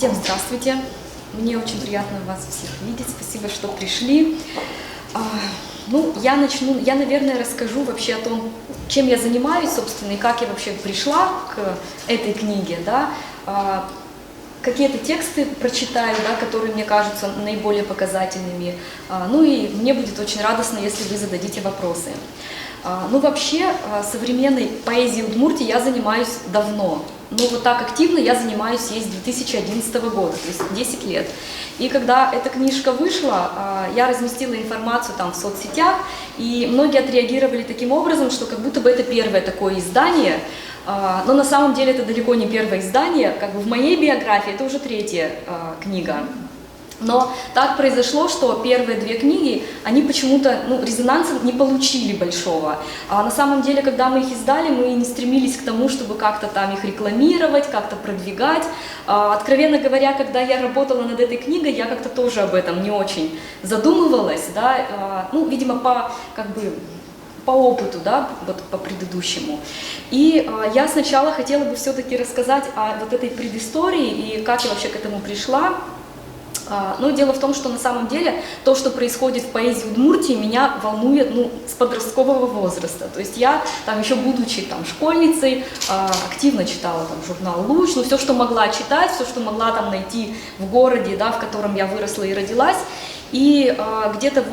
Всем здравствуйте! Мне очень приятно вас всех видеть. Спасибо, что пришли. Я, наверное, расскажу вообще о том, чем я занимаюсь, собственно, и как я вообще пришла к этой книге, да. Какие-то тексты прочитаю, да, которые мне кажутся наиболее показательными. Ну и мне будет очень радостно, если вы зададите вопросы. Вообще, современной поэзией Удмуртии я занимаюсь давно. Но вот так активно я занимаюсь ей с 2011 года, то есть 10 лет. И когда эта книжка вышла, я разместила информацию там в соцсетях, и многие отреагировали таким образом, что как будто бы это первое такое издание. Но на самом деле это далеко не первое издание, как бы в моей биографии это уже третья книга. Но так произошло, что первые две книги, они почему-то резонанса не получили большого. А на самом деле, когда мы их издали, мы не стремились к тому, чтобы как-то там их рекламировать, как-то продвигать. Откровенно говоря, когда я работала над этой книгой, я как-то тоже об этом не очень задумывалась, да, видимо, по опыту, да, вот по предыдущему. И я сначала хотела бы все-таки рассказать о вот этой предыстории и как я вообще к этому пришла. Но дело в том, что на самом деле то, что происходит в поэзии Удмуртии, меня волнует с подросткового возраста. То есть я, еще будучи школьницей, активно читала журнал «Луч», все, что могла читать, все, что могла найти в городе, да, в котором я выросла и родилась. И где-то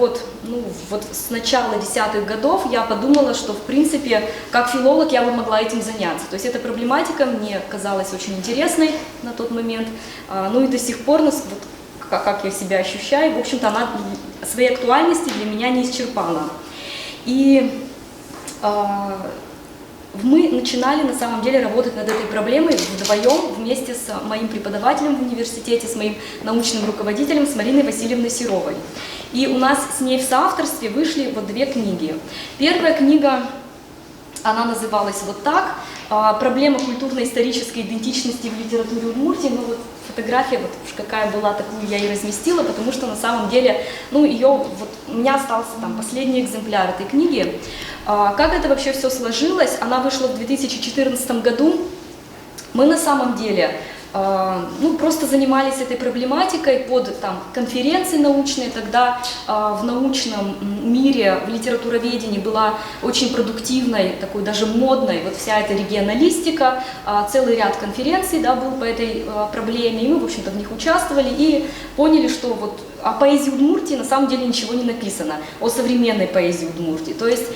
с начала 10-х годов я подумала, что в принципе как филолог я бы могла этим заняться. То есть эта проблематика мне казалась очень интересной на тот момент, и до сих пор, как я себя ощущаю, в общем-то, она своей актуальности для меня не исчерпала. И мы начинали на самом деле работать над этой проблемой вдвоем, вместе с моим преподавателем в университете, с моим научным руководителем, с Мариной Васильевной Серовой. И у нас с ней в соавторстве вышли две книги. Первая книга, она называлась вот так: «Проблема культурно-исторической идентичности в литературе Удмуртии». Фотография, какая была, такую я и разместила, потому что на самом деле, у меня остался последний экземпляр этой книги. Как это вообще все сложилось? Она вышла в 2014 году. Мы на самом деле просто занимались этой проблематикой под конференции научные. Тогда в научном мире, в литературоведении была очень продуктивной, такой даже модной вся эта регионалистика, целый ряд конференций, да, был по этой проблеме, и мы, в общем-то, в них участвовали и поняли, что о поэзии Удмуртии на самом деле ничего не написано, о современной поэзии Удмуртии. То есть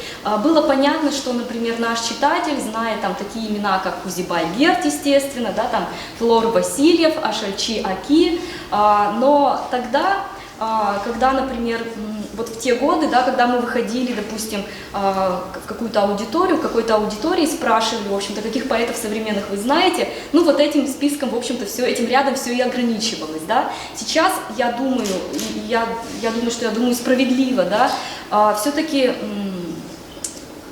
было понятно, что, например, наш читатель знает такие имена, как Кузибай Герт, естественно, да, Флор Васильев, Ашальчи Аки, но тогда, когда, например, в те годы, да, когда мы выходили, допустим, в какую-то аудиторию, в какой-то аудитории спрашивали, в общем-то, каких поэтов современных вы знаете, этим списком, в общем-то, этим рядом все и ограничивалось, да. Сейчас я думаю, что справедливо, да, все-таки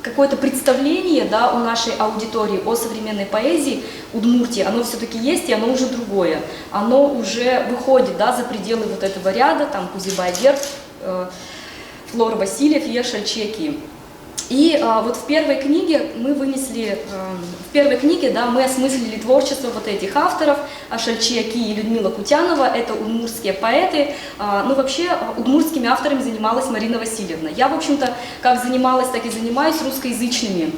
какое-то представление, да, у нашей аудитории о современной поэзии Удмуртии, оно все-таки есть, и оно уже другое. Оно уже выходит, да, за пределы этого ряда, Кузибай Герт, Флор Васильев и Ашальчи Аки. И в первой книге мы осмыслили творчество этих авторов, Ашальчи Аки и Людмила Кутянова, это удмуртские поэты. Вообще удмуртскими авторами занималась Марина Васильевна. Я, в общем-то, как занималась, так и занимаюсь русскоязычными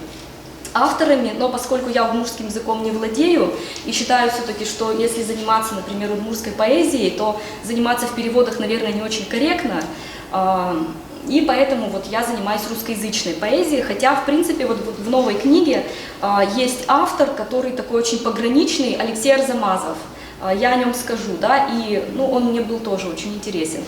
авторами, но поскольку я удмуртским языком не владею и считаю все-таки, что если заниматься, например, удмуртской поэзией, то заниматься в переводах, наверное, не очень корректно. И поэтому я занимаюсь русскоязычной поэзией, хотя, в принципе, в новой книге есть автор, который такой очень пограничный, Алексей Арзамазов. Я о нем скажу, да, и он мне был тоже очень интересен.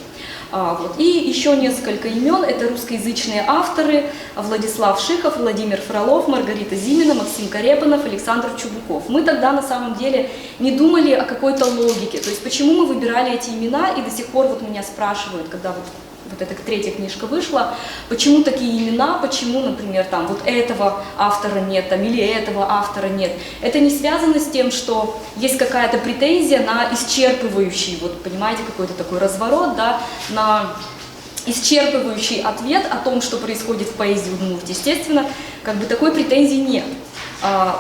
И еще несколько имен, это русскоязычные авторы: Владислав Шихов, Владимир Фролов, Маргарита Зимина, Максим Карепанов, Александр Чубуков. Мы тогда на самом деле не думали о какой-то логике, то есть почему мы выбирали эти имена, и до сих пор меня спрашивают, когда эта третья книжка вышла, почему такие имена, почему, например, этого автора нет, или этого автора нет. Это не связано с тем, что есть какая-то претензия на исчерпывающий, понимаете, какой-то такой разворот, да, на исчерпывающий ответ о том, что происходит в поэзии Удмуртии. Естественно, такой претензии нет.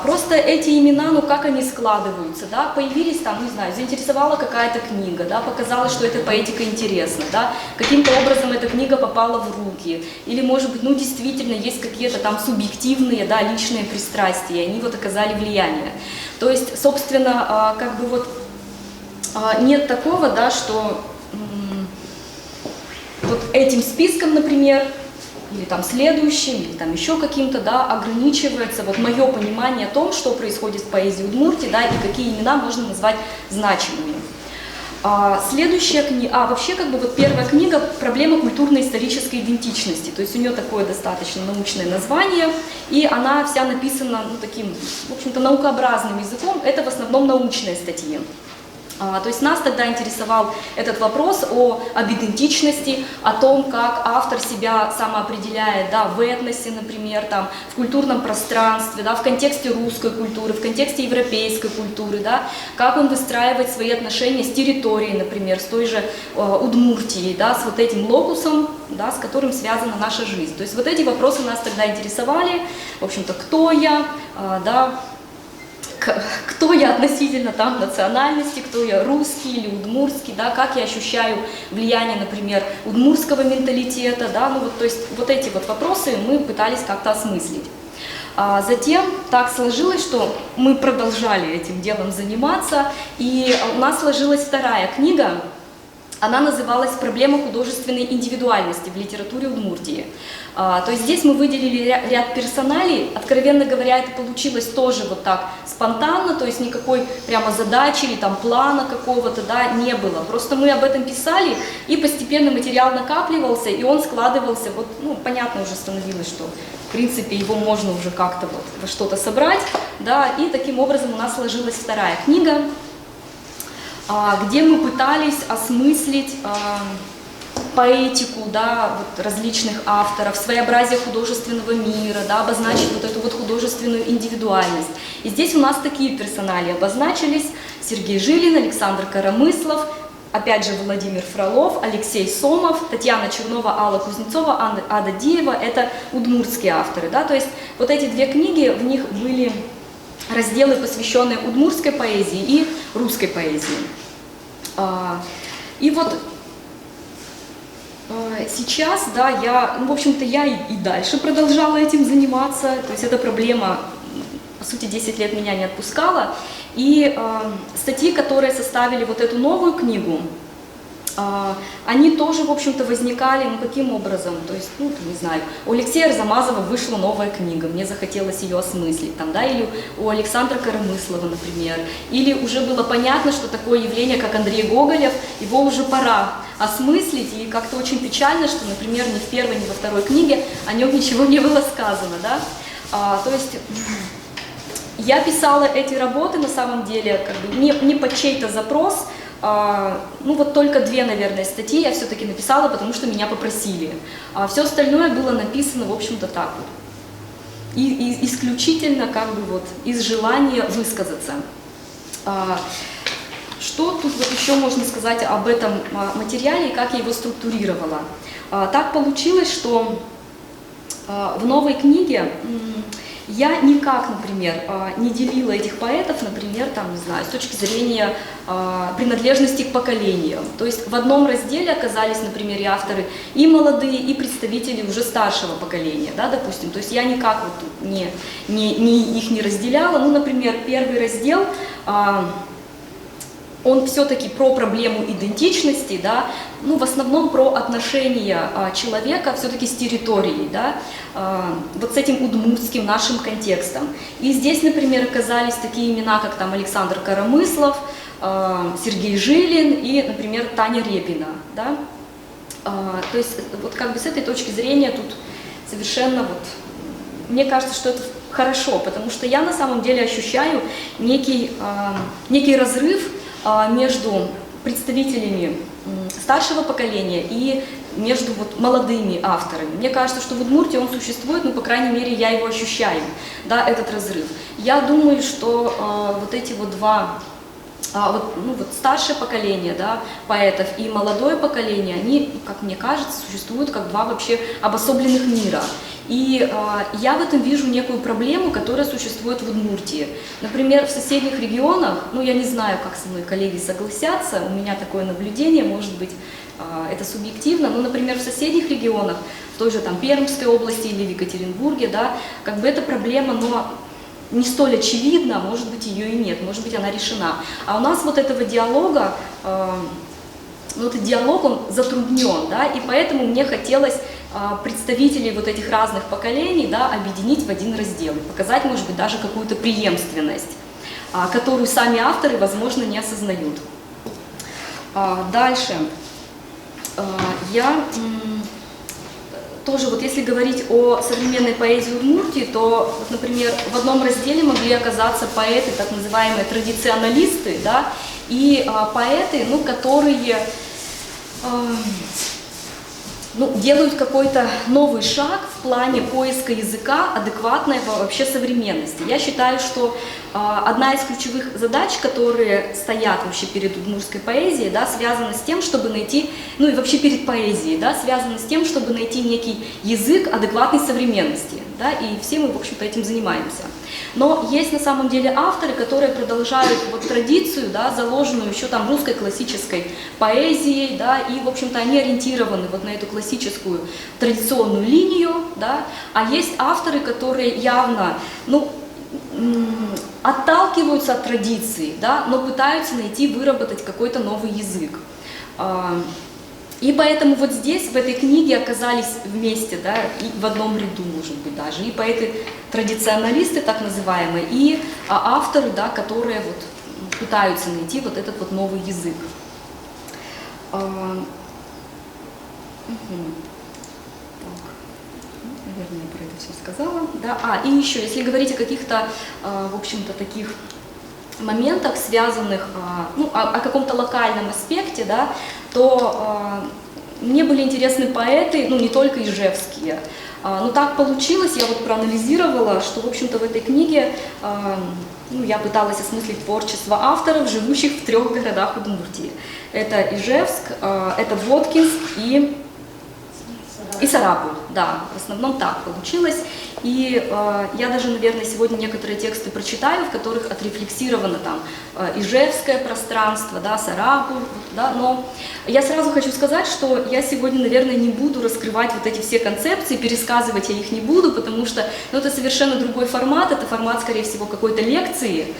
Просто эти имена, ну как они складываются, да, появились там, не знаю, заинтересовала какая-то книга, да, показалось, что эта поэтика интересна, да, каким-то образом эта книга попала в руки, или, может быть, ну действительно есть какие-то там субъективные, да, личные пристрастия, и они вот оказали влияние. То есть, собственно, как бы вот нет такого, да, что вот этим списком, например, или там следующим, или там еще каким-то, да, ограничивается вот мое понимание о том, что происходит в поэзии Удмуртии, да, и какие имена можно назвать значимыми. Следующая книга, вообще как бы вот первая книга «Проблема культурно-исторической идентичности», то есть у нее такое достаточно научное название, и она вся написана, ну, таким, в общем-то, наукообразным языком, это в основном научные статьи. То есть нас тогда интересовал этот вопрос об идентичности, о том, как автор себя самоопределяет, да, в этносе, например, там, в культурном пространстве, да, в контексте русской культуры, в контексте европейской культуры, да, как он выстраивает свои отношения с территорией, например, с той же Удмуртией, да, с вот этим локусом, да, с которым связана наша жизнь. То есть вот эти вопросы нас тогда интересовали, в общем-то, кто я, да, кто я относительно там национальности, кто я русский или удмуртский, да, как я ощущаю влияние, например, удмуртского менталитета, да, ну вот, то есть вот эти вот вопросы мы пытались как-то осмыслить. Затем так сложилось, что мы продолжали этим делом заниматься, и у нас сложилась вторая книга. Она называлась «Проблема художественной индивидуальности в литературе Удмуртии». То есть здесь мы выделили ряд персоналей, откровенно говоря, это получилось тоже вот так спонтанно, то есть никакой прямо задачи или там плана какого-то, да, не было. Просто мы об этом писали, и постепенно материал накапливался, и он складывался, вот, ну, понятно уже становилось, что в принципе его можно уже как-то вот во что-то собрать, да, и таким образом у нас сложилась вторая книга, где мы пытались осмыслить поэтику, да, вот различных авторов, своеобразие художественного мира, да, обозначить вот эту вот художественную индивидуальность. И здесь у нас такие персонали обозначились: Сергей Жилин, Александр Коромыслов, опять же Владимир Фролов, Алексей Сомов, Татьяна Чернова, Алла Кузнецова, Ада Диева – это удмуртские авторы, да, то есть вот эти две книги, в них были разделы, посвященные удмуртской поэзии и русской поэзии. И вот сейчас, да, ну, в общем-то, я и дальше продолжала этим заниматься, то есть эта проблема, по сути, 10 лет меня не отпускала, и статьи, которые составили вот эту новую книгу, они тоже, в общем-то, возникали, ну, каким образом, то есть, ну, не знаю, у Алексея Арзамазова вышла новая книга, мне захотелось ее осмыслить, там, да, или у Александра Коромыслова, например, или уже было понятно, что такое явление, как Андрей Гоголев, его уже пора осмыслить, и как-то очень печально, что, например, ни в первой, ни во второй книге о нем ничего не было сказано, да, то есть я писала эти работы, на самом деле, как бы не под чей-то запрос. Ну вот только две, наверное, статьи я все-таки написала, потому что меня попросили. Все остальное было написано, в общем-то, так вот. И исключительно как бы вот из желания высказаться. Что тут вот еще можно сказать об этом материале и как я его структурировала? Так получилось, что в новой книге я никак, например, не делила этих поэтов, например, там, не знаю, с точки зрения принадлежности к поколениям. То есть в одном разделе оказались, например, и авторы и молодые, и представители уже старшего поколения, да, допустим. То есть я никак вот тут их не разделяла. Ну, например, первый раздел, он все-таки про проблему идентичности, да, ну, в основном про отношения человека все-таки с территорией, да, вот с этим удмуртским нашим контекстом. И здесь, например, оказались такие имена, как там Александр Коромыслов, Сергей Жилин и, например, Таня Репина, да. То есть вот как бы с этой точки зрения тут совершенно вот, мне кажется, что это хорошо, потому что я на самом деле ощущаю некий разрыв между представителями старшего поколения и между вот молодыми авторами. Мне кажется, что в Удмуртии он существует, ну, по крайней мере, я его ощущаю, да, этот разрыв. Я думаю, что вот эти вот два, ну, вот старшее поколение, да, поэтов и молодое поколение, они, как мне кажется, существуют как два вообще обособленных мира. И я в этом вижу некую проблему, которая существует в Удмуртии. Например, в соседних регионах, ну я не знаю, как со мной коллеги согласятся, у меня такое наблюдение, может быть, это субъективно, но, например, в соседних регионах, в той же там Пермской области или в Екатеринбурге, да, как бы эта проблема, но не столь очевидна, может быть, ее и нет, может быть, она решена. А у нас вот этого диалога, ну, этот диалог, он затруднен, да, и поэтому мне хотелось представителей вот этих разных поколений, да, объединить в один раздел и показать, может быть, даже какую-то преемственность, которую сами авторы, возможно, не осознают. Дальше. Я тоже, вот если говорить о современной поэзии Удмуртии, то, например, в одном разделе могли оказаться поэты, так называемые традиционалисты, да, и поэты, ну, которые ну, делают какой-то новый шаг в плане поиска языка, адекватной вообще современности. Я считаю, что одна из ключевых задач, которые стоят вообще перед удмуртской поэзией, да, связана с тем, чтобы найти, ну и вообще перед поэзией, да, связана с тем, чтобы найти некий язык адекватной современности, да, и все мы, в общем-то, этим занимаемся. Но есть на самом деле авторы, которые продолжают вот традицию, да, заложенную еще там русской классической поэзией, да, и, в общем-то, они ориентированы вот на эту классическую традиционную линию, да, а есть авторы, которые явно, ну, отталкиваются от традиции, да, но пытаются найти, выработать какой-то новый язык. И поэтому вот здесь, в этой книге, оказались вместе, да, и в одном ряду, может быть, даже, и поэты-традиционалисты, так называемые, и авторы, да, которые вот пытаются найти вот этот вот новый язык. Наверное, я про это все сказала. Да? И еще, если говорить о каких-то, в общем-то, таких моментах, связанных, ну, о каком-то локальном аспекте, да, то мне были интересны поэты, ну, не только ижевские. Но так получилось, я вот проанализировала, что, в общем-то, в этой книге ну, я пыталась осмыслить творчество авторов, живущих в 3 городах Удмуртии. Это Ижевск, это Воткинск и Сарапул, да, в основном так получилось. И я даже, наверное, сегодня некоторые тексты прочитаю, в которых отрефлексировано там ижевское пространство, да, Сарапул, да, но я сразу хочу сказать, что я сегодня, наверное, не буду раскрывать вот эти все концепции, пересказывать я их не буду, потому что, ну, это совершенно другой формат, это формат, скорее всего, какой-то лекции.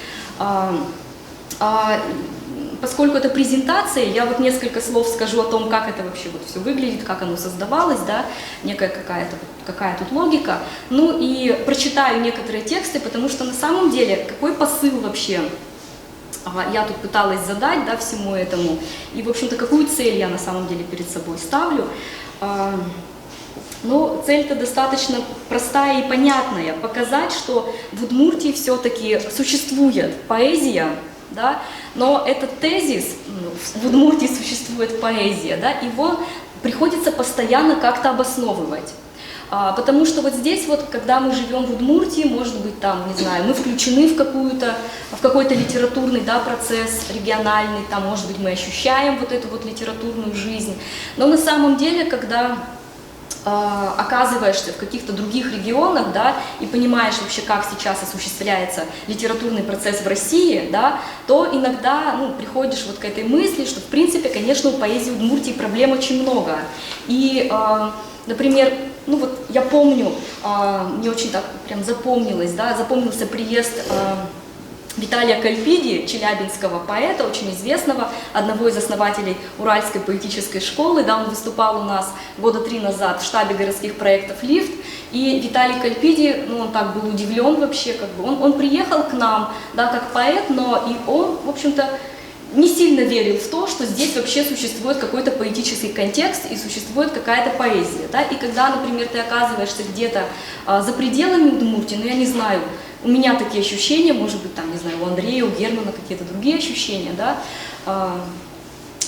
Поскольку это презентация, я вот несколько слов скажу о том, как это вообще вот все выглядит, как оно создавалось, да, некая какая тут логика. Ну и прочитаю некоторые тексты, потому что на самом деле какой посыл вообще я тут пыталась задать, да, всему этому, и, в общем-то, какую цель я на самом деле перед собой ставлю. Но цель-то достаточно простая и понятная, показать, что в Удмуртии все-таки существует поэзия, да, но этот тезис, в Удмуртии существует поэзия, да, его приходится постоянно как-то обосновывать. Потому что вот здесь вот, когда мы живем в Удмуртии, может быть, там, не знаю, мы включены в какой-то литературный, да, процесс региональный, там, может быть, мы ощущаем вот эту вот литературную жизнь, но на самом деле, когда оказываешься в каких-то других регионах, да, и понимаешь вообще, как сейчас осуществляется литературный процесс в России, да, то иногда, ну, приходишь вот к этой мысли, что, в принципе, конечно, у поэзии Удмуртии проблем очень много. И, например, ну вот я помню, мне очень так прям запомнилось, да, запомнился приезд Виталия Кальпиди, челябинского поэта, очень известного, одного из основателей Уральской поэтической школы. Да, он выступал у нас года 3 назад в штабе городских проектов «Лифт». И Виталий Кальпиди, ну, он так был удивлен вообще, как бы, он приехал к нам, да, как поэт, но и он, в общем-то, не сильно верил в то, что здесь вообще существует какой-то поэтический контекст и существует какая-то поэзия. Да? И когда, например, ты оказываешься где-то за пределами Удмуртии, ну, я не знаю, у меня такие ощущения, может быть, там, не знаю, у Андрея, у Германа какие-то другие ощущения, да,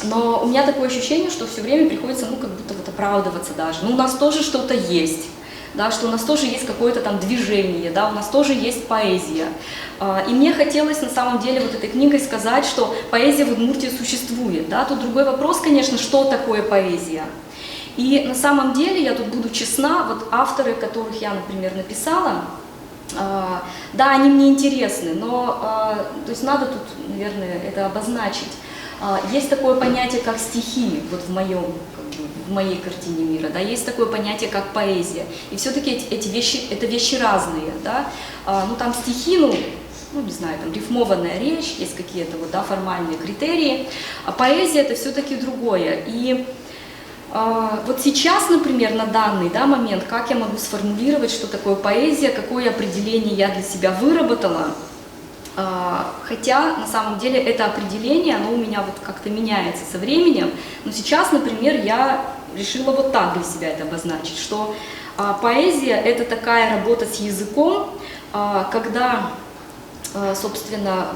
но у меня такое ощущение, что все время приходится, ну, как будто вот оправдываться даже. Ну, у нас тоже что-то есть, да, что у нас тоже есть какое-то там движение, да, у нас тоже есть поэзия. И мне хотелось на самом деле вот этой книгой сказать, что поэзия в Удмуртии существует, да. Тут другой вопрос, конечно, что такое поэзия. И на самом деле, я тут буду честна, вот авторы, которых я, например, написала, да, они мне интересны, но то есть надо тут, наверное, это обозначить. Есть такое понятие, как стихи, вот в моей картине мира, да, есть такое понятие, как поэзия. И все-таки эти вещи, это вещи разные, да. Ну, там стихи, ну, не знаю, там рифмованная речь, есть какие-то вот, да, формальные критерии, а поэзия это все-таки другое. И вот сейчас, например, на данный, да, момент, как я могу сформулировать, что такое поэзия, какое определение я для себя выработала, хотя на самом деле это определение, оно у меня вот как-то меняется со временем, но сейчас, например, я решила вот так для себя это обозначить, что поэзия это такая работа с языком, когда, собственно,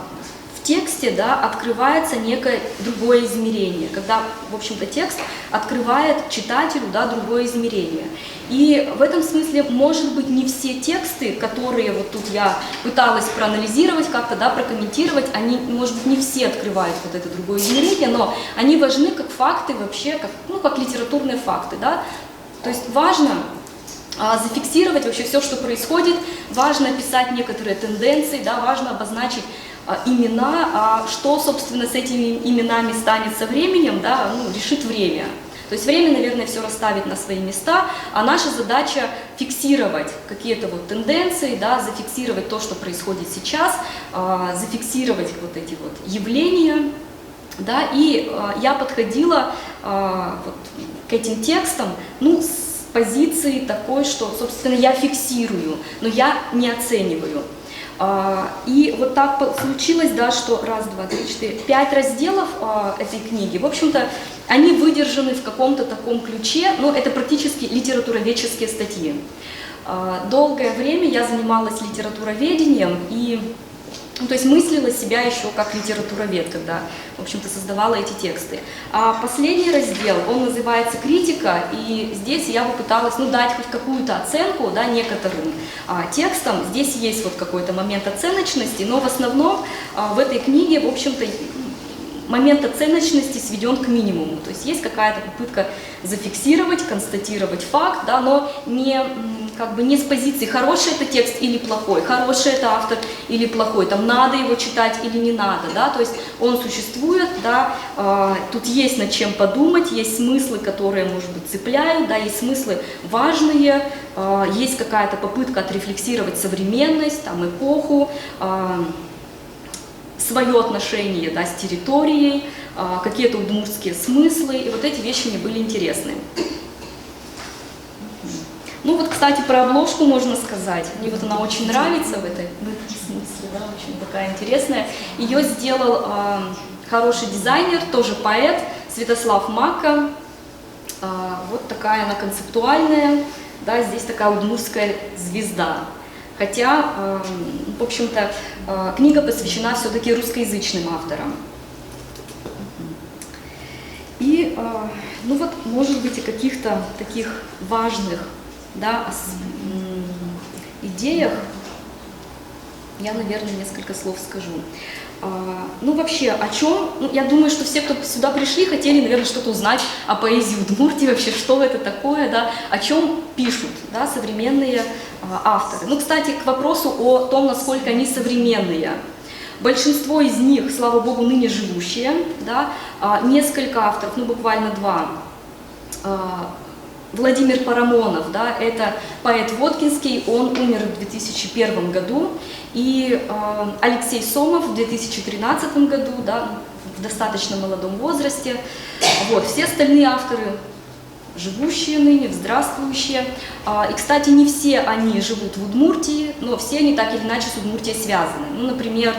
в тексте, да, открывается некое другое измерение, когда, в общем-то, текст открывает читателю, да, другое измерение. И в этом смысле, может быть, не все тексты, которые вот тут я пыталась проанализировать, как-то, да, прокомментировать, они, может быть, не все открывают вот это другое измерение, но они важны как факты вообще, как, ну, как литературные факты, да. То есть важно зафиксировать вообще все, что происходит, важно описать некоторые тенденции, да, важно обозначить имена, а что, собственно, с этими именами станет со временем, да, ну, решит время. То есть время, наверное, все расставит на свои места, а наша задача фиксировать какие-то вот тенденции, да, зафиксировать то, что происходит сейчас, зафиксировать вот эти вот явления, да, и я подходила вот к этим текстам, ну, с позиции такой, что, собственно, я фиксирую, но я не оцениваю. И вот так случилось, да, что 5 разделов этой книги, в общем-то, они выдержаны в каком-то таком ключе, но это практически литературоведческие статьи. Долгое время я занималась литературоведением и, ну, то есть мыслила себя еще как литературовед, когда, в общем-то, создавала эти тексты. А последний раздел, он называется «Критика», и здесь я попыталась, ну, дать хоть какую-то оценку, да, некоторым текстам. Здесь есть вот какой-то момент оценочности, но в основном в этой книге, в общем-то, момент оценочности сведен к минимуму. То есть есть какая-то попытка зафиксировать, констатировать факт, да, но не, как бы не с позиции хороший это текст или плохой, хороший это автор или плохой, там надо его читать или не надо, да, то есть он существует, да, тут есть над чем подумать, есть смыслы, которые, может быть, цепляют, да, есть смыслы важные, есть какая-то попытка отрефлексировать современность, там, эпоху, свое отношение, да, с территорией, какие-то удмуртские смыслы, и вот эти вещи мне были интересны. Ну вот, кстати, про обложку можно сказать. Мне вот она очень нравится в этом смысле, да, очень такая интересная. Ее сделал хороший дизайнер, тоже поэт, Святослав Мака. Вот такая она концептуальная, да, здесь такая удмуртская звезда. Хотя, в общем-то, книга посвящена все-таки русскоязычным авторам. И, ну вот, может быть, о каких-то таких важных, да, идеях я, наверное, несколько слов скажу. Ну, вообще, о чем? Ну, я думаю, что все, кто сюда пришли, хотели, наверное, что-то узнать о поэзии Удмуртии, вообще, что это такое, да, о чем пишут, да, современные авторы. Ну, кстати, к вопросу о том, насколько они современные. Большинство из них, слава богу, ныне живущие, да, несколько авторов, ну, буквально 2. Владимир Парамонов, да, это поэт воткинский, он умер в 2001 году, и Алексей Сомов в 2013 году, да, в достаточно молодом возрасте. Вот, все остальные авторы живущие ныне, здравствующие. И, кстати, не все они живут в Удмуртии, но все они так или иначе с Удмуртией связаны. Ну, например,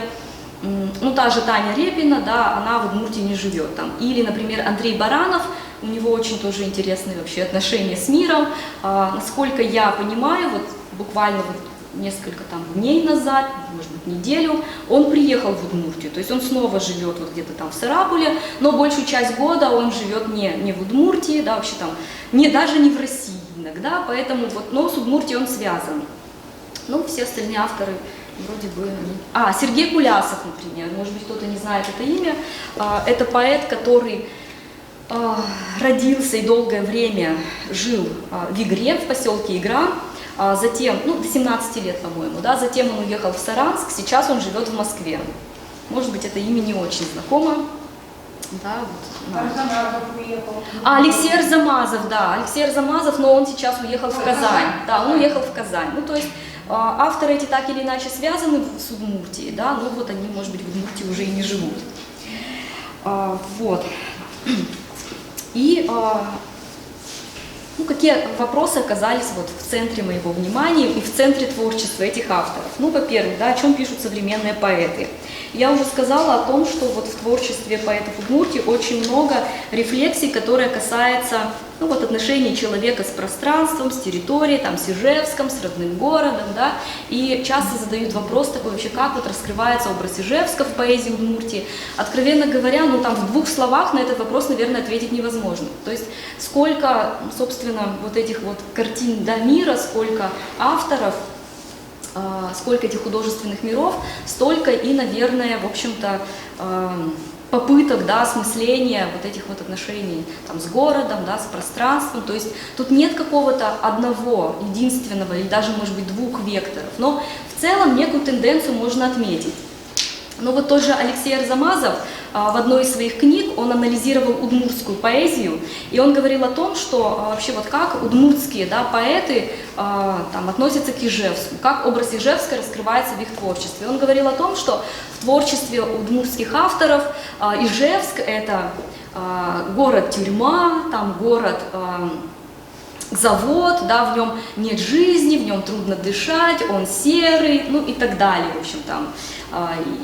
ну, та же Таня Репина, да, она в Удмуртии не живет там. Или, например, Андрей Баранов, у него очень тоже интересные вообще отношения с миром. Насколько я понимаю, вот буквально вот несколько там дней назад, может быть, неделю, он приехал в Удмуртию. То есть он снова живет вот где-то там в Сарапуле, но большую часть года он живет не в Удмуртии, да, вообще там, даже не в России иногда, поэтому вот, но с Удмуртией он связан. Ну, все остальные авторы вроде бы... Сергей Кулясов, например, может быть, кто-то не знает это имя. Это поэт, который родился и долгое время жил в Игре, в поселке Игра, затем, ну, до 17 лет, по-моему, да, затем он уехал в Саранск, сейчас он живет в Москве. Может быть, это имя не очень знакомо. Да, вот, да. Арзамазов уехал. Алексей Арзамазов, да, Алексей Арзамазов, но он сейчас уехал в Казань. Да, он уехал в Казань. Ну, то есть авторы эти так или иначе связаны с Удмуртией, да, но вот они, может быть, в Удмуртии уже и не живут. Вот. И ну, какие вопросы оказались вот в центре моего внимания и в центре творчества этих авторов? Ну, во-первых, да, о чем пишут современные поэты. Я уже сказала о том, что вот в творчестве поэтов Удмуртии очень много рефлексий, которые касаются, ну, вот, отношений человека с пространством, с территорией, там, с Ижевском, с родным городом, да, и часто задают вопрос такой вообще, как вот раскрывается образ Ижевска в поэзии Удмуртии. Откровенно говоря, ну, там, в 2 словах на этот вопрос, наверное, ответить невозможно. То есть, сколько, собственно, вот этих вот картин до мира, сколько авторов, сколько этих художественных миров, столько и, наверное, в общем-то, попыток, да, осмысления вот этих вот отношений там, с городом, да, с пространством. То есть тут нет какого-то одного, единственного или даже, может быть, 2 векторов, но в целом некую тенденцию можно отметить. Но вот тот же Алексей Арзамазов в одной из своих книг, он анализировал удмуртскую поэзию, и он говорил о том, что вообще вот как удмуртские, да, поэты там, относятся к Ижевску, как образ Ижевска раскрывается в их творчестве. Он говорил о том, что в творчестве удмуртских авторов Ижевск – это город-тюрьма, там город завод, да, в нем нет жизни, в нем трудно дышать, он серый, ну и так далее, в общем, там,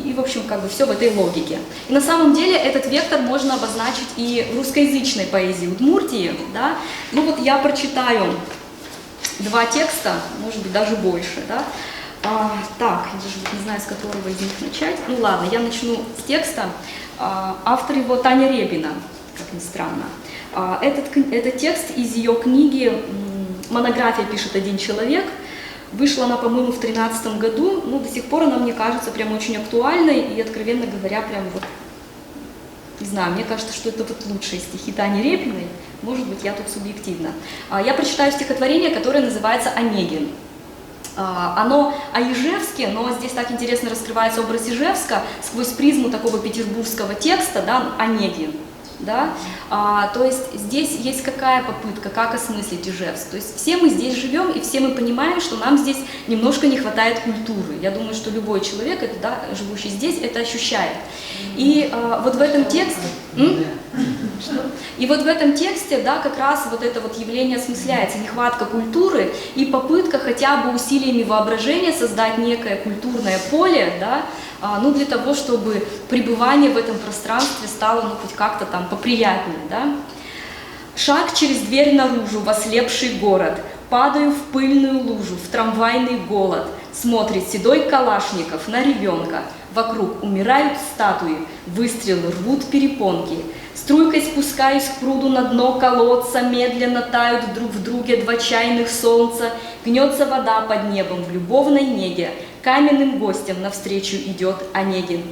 и, в общем, как бы все в этой логике. И на самом деле этот вектор можно обозначить и в русскоязычной поэзии Удмуртии, да, ну вот я прочитаю 2 текста, может быть, даже больше, да. Так, я даже не знаю, с которого из них начать, ну ладно, я начну с текста, автор его Таня Репина, как ни странно. Этот текст из ее книги «Монография пишет один человек». Вышла она, по-моему, в 2013 году. Ну, до сих пор она, мне кажется, прям очень актуальной. И, откровенно говоря, прям вот, не знаю, мне кажется, что это вот лучшие стихи Тани Репиной. Может быть, я тут субъективна. Я прочитаю стихотворение, которое называется «Онегин». Оно о Ижевске, но здесь так интересно раскрывается образ Ижевска сквозь призму такого петербургского текста, да, «Онегин». Да? То есть здесь есть какая попытка, как осмыслить Ижевск. То есть все мы здесь живем, и все мы понимаем, что нам здесь немножко не хватает культуры. Я думаю, что любой человек, это, да, живущий здесь, это ощущает. И вот в этом тексте... И вот в этом тексте, да, как раз вот это вот явление осмысляется, нехватка культуры и попытка хотя бы усилиями воображения создать некое культурное поле, да, ну, для того, чтобы пребывание в этом пространстве стало, ну, хоть как-то там поприятнее, да. Шаг через дверь наружу в ослепший город, падаю в пыльную лужу, в трамвайный голод, смотрит седой Калашников на ребенка, вокруг умирают статуи, выстрелы рвут перепонки. Струйкой спускаюсь к пруду на дно колодца, медленно тают друг в друге 2 чайных солнца, гнется вода под небом в любовной неге, каменным гостем навстречу идет Онегин.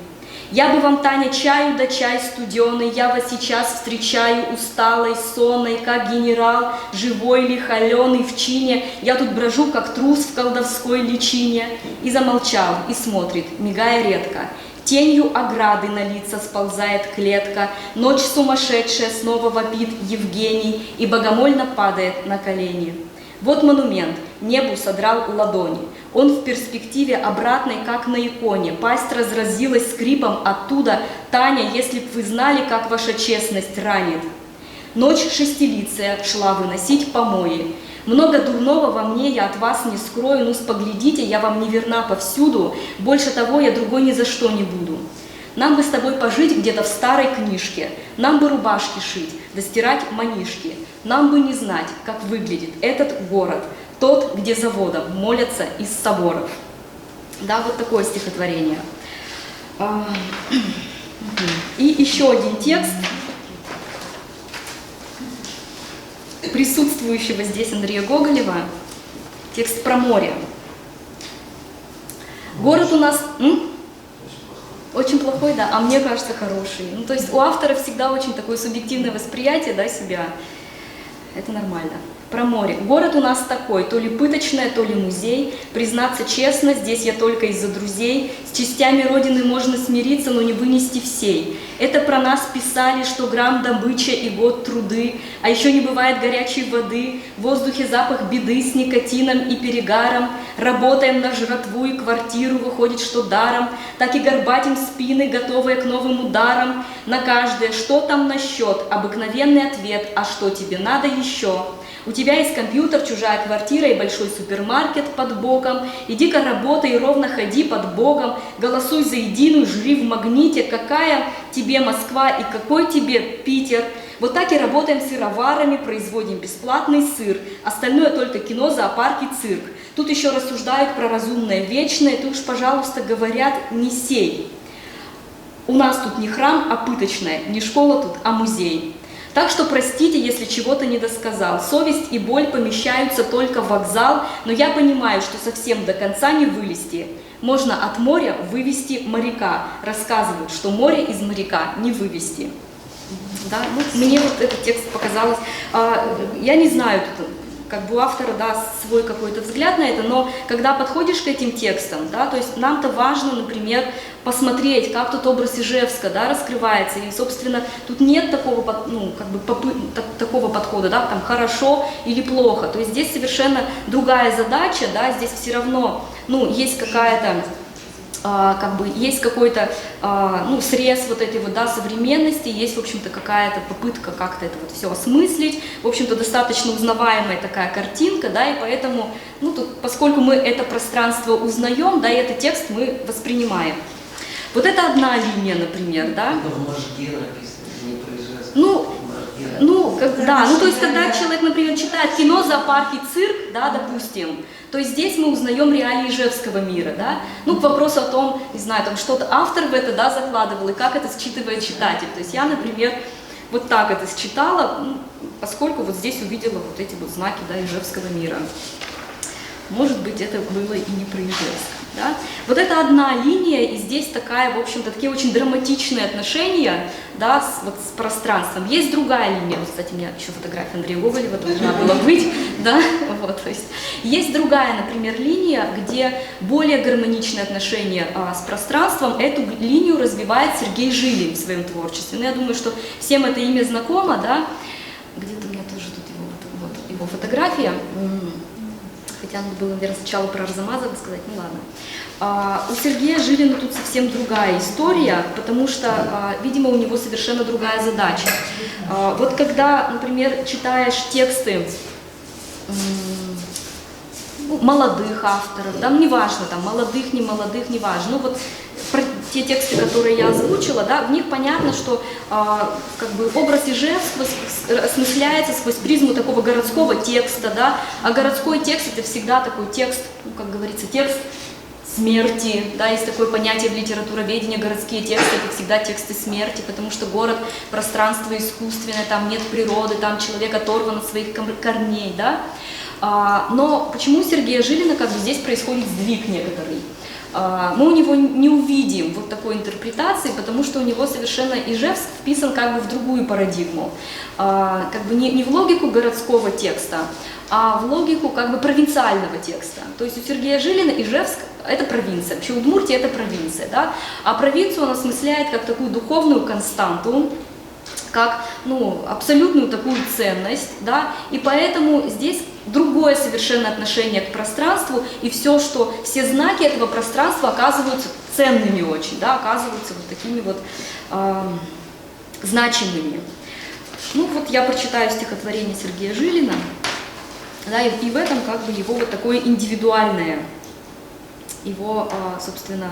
Я бы вам, Таня, чаю да чай студеный, я вас сейчас встречаю усталой, сонной, как генерал, живой ли, холеный в чине, я тут брожу, как трус в колдовской личине. И замолчал, и смотрит, мигая редко. Тенью ограды на лица сползает клетка, ночь сумасшедшая снова вопит Евгений и богомольно падает на колени. Вот монумент, небу содрал ладони. Он в перспективе обратной, как на иконе. Пасть разразилась скрипом оттуда. Таня, если б вы знали, как ваша честность ранит. Ночь шестилицая шла выносить помои. Много дурного во мне я от вас не скрою, ну споглядите, я вам не верна повсюду, больше того я другой ни за что не буду. Нам бы с тобой пожить где-то в старой книжке, нам бы рубашки шить, достирать манишки, нам бы не знать, как выглядит этот город, тот, где заводом молятся из соборов. Да, вот такое стихотворение. И еще один текст присутствующего здесь Андрея Гоголева, текст про море. Город у нас... Очень плохой, да, а мне кажется хороший. Ну, то есть у автора всегда очень такое субъективное восприятие, да, себя. Это нормально. Про море. Город у нас такой, то ли пыточное, то ли музей. Признаться честно, здесь я только из-за друзей. С частями Родины можно смириться, но не вынести всей. Это про нас писали, что грамм добыча и год труды. А еще не бывает горячей воды. В воздухе запах беды с никотином и перегаром. Работаем на жратву и квартиру, выходит, что даром. Так и горбатим спины, готовые к новым ударам. На каждое, что там насчет? Обыкновенный ответ, а что тебе надо еще? У тебя есть компьютер, чужая квартира и большой супермаркет под боком. Иди-ка работай и ровно ходи под Богом. Голосуй за единую, жри в магните. Какая тебе Москва и какой тебе Питер? Вот так и работаем сыроварами, производим бесплатный сыр. Остальное только кино, зоопарк и цирк. Тут еще рассуждают про разумное вечное. Ты уж, пожалуйста, говорят, не сей. У нас тут не храм, а пыточная. Не школа тут, а музей. Так что простите, если чего-то не досказал. Совесть и боль помещаются только в вокзал, но я понимаю, что совсем до конца не вылезти. Можно от моря вывести моряка. Рассказывают, что море из моряка не вывести. Да? Ну, мне вот этот текст показалось, я не знаю, тут, как бы у автора, да, свой какой-то взгляд на это, но когда подходишь к этим текстам, да, то есть нам-то важно, например, посмотреть, как тут образ Ижевска, да, раскрывается, и, собственно, тут нет такого, ну, как бы такого подхода, да, там, хорошо или плохо, то есть здесь совершенно другая задача, да, здесь все равно, ну, есть какая-то, как бы есть какой-то ну, срез вот этой вот, да, современности, есть, в общем-то, какая-то попытка как-то это вот все осмыслить, в общем-то, достаточно узнаваемая такая картинка, да, и поэтому, ну, тут, поскольку мы это пространство узнаем, да, и этот текст мы воспринимаем. Вот это одна линия, например, да. Это в Можге написано, не про Ижевск. Да, ну, то есть, когда человек, например, читает кино, зоопарк и цирк, да, допустим, то есть здесь мы узнаем реалии Ижевского мира, да. Ну, к вопросу о том, не знаю, там что-то автор в это, да, закладывал, и как это считывает читатель. То есть я, например, вот так это считала, ну, поскольку вот здесь увидела вот эти вот знаки, да, Ижевского мира. Может быть, это было и не про Ижевск. Да? Вот это одна линия, и здесь такая, в общем-то, такие очень драматичные отношения, да, с пространством. Есть другая линия, вот, кстати, у меня еще фотография Андрея Гоголева должна была быть, да, вот, то есть есть другая, например, линия, где более гармоничные отношения с пространством. Эту линию развивает Сергей Жилин в своем творчестве. Ну, я думаю, что всем это имя знакомо, да, где-то у меня тоже тут его фотография. Хотя надо было, наверное, сначала про Арзамаса сказать, ну ладно. У Сергея Жилина тут совсем другая история, потому что, видимо, у него совершенно другая задача. Вот когда, например, читаешь тексты молодых авторов, да, ну, неважно, там, молодых, не молодых, неважно, ну, вот про те тексты, которые я озвучила, да, в них понятно, что как бы образ Ижевска осмысляется сквозь призму такого городского текста, да, а городской текст это всегда такой текст, ну, как говорится, текст смерти, да, есть такое понятие в литературоведении, городские тексты это всегда тексты смерти, потому что город, пространство искусственное, там нет природы, там человек оторван от своих корней, да. Но почему у Сергея Жилина как бы здесь происходит сдвиг некоторый? Мы у него не увидим вот такой интерпретации, потому что у него совершенно Ижевск вписан как бы в другую парадигму, как бы не в логику городского текста, а в логику как бы провинциального текста. То есть у Сергея Жилина Ижевск – это провинция, вообще Удмуртия – это провинция, да? А провинцию он осмысляет как такую духовную константу, как, ну, абсолютную такую ценность, да, и поэтому здесь другое совершенно отношение к пространству, и все знаки этого пространства оказываются ценными очень, да, оказываются вот такими вот значимыми. Ну вот я прочитаю стихотворение Сергея Жилина, да, и в этом как бы его вот такое индивидуальное, его, собственно,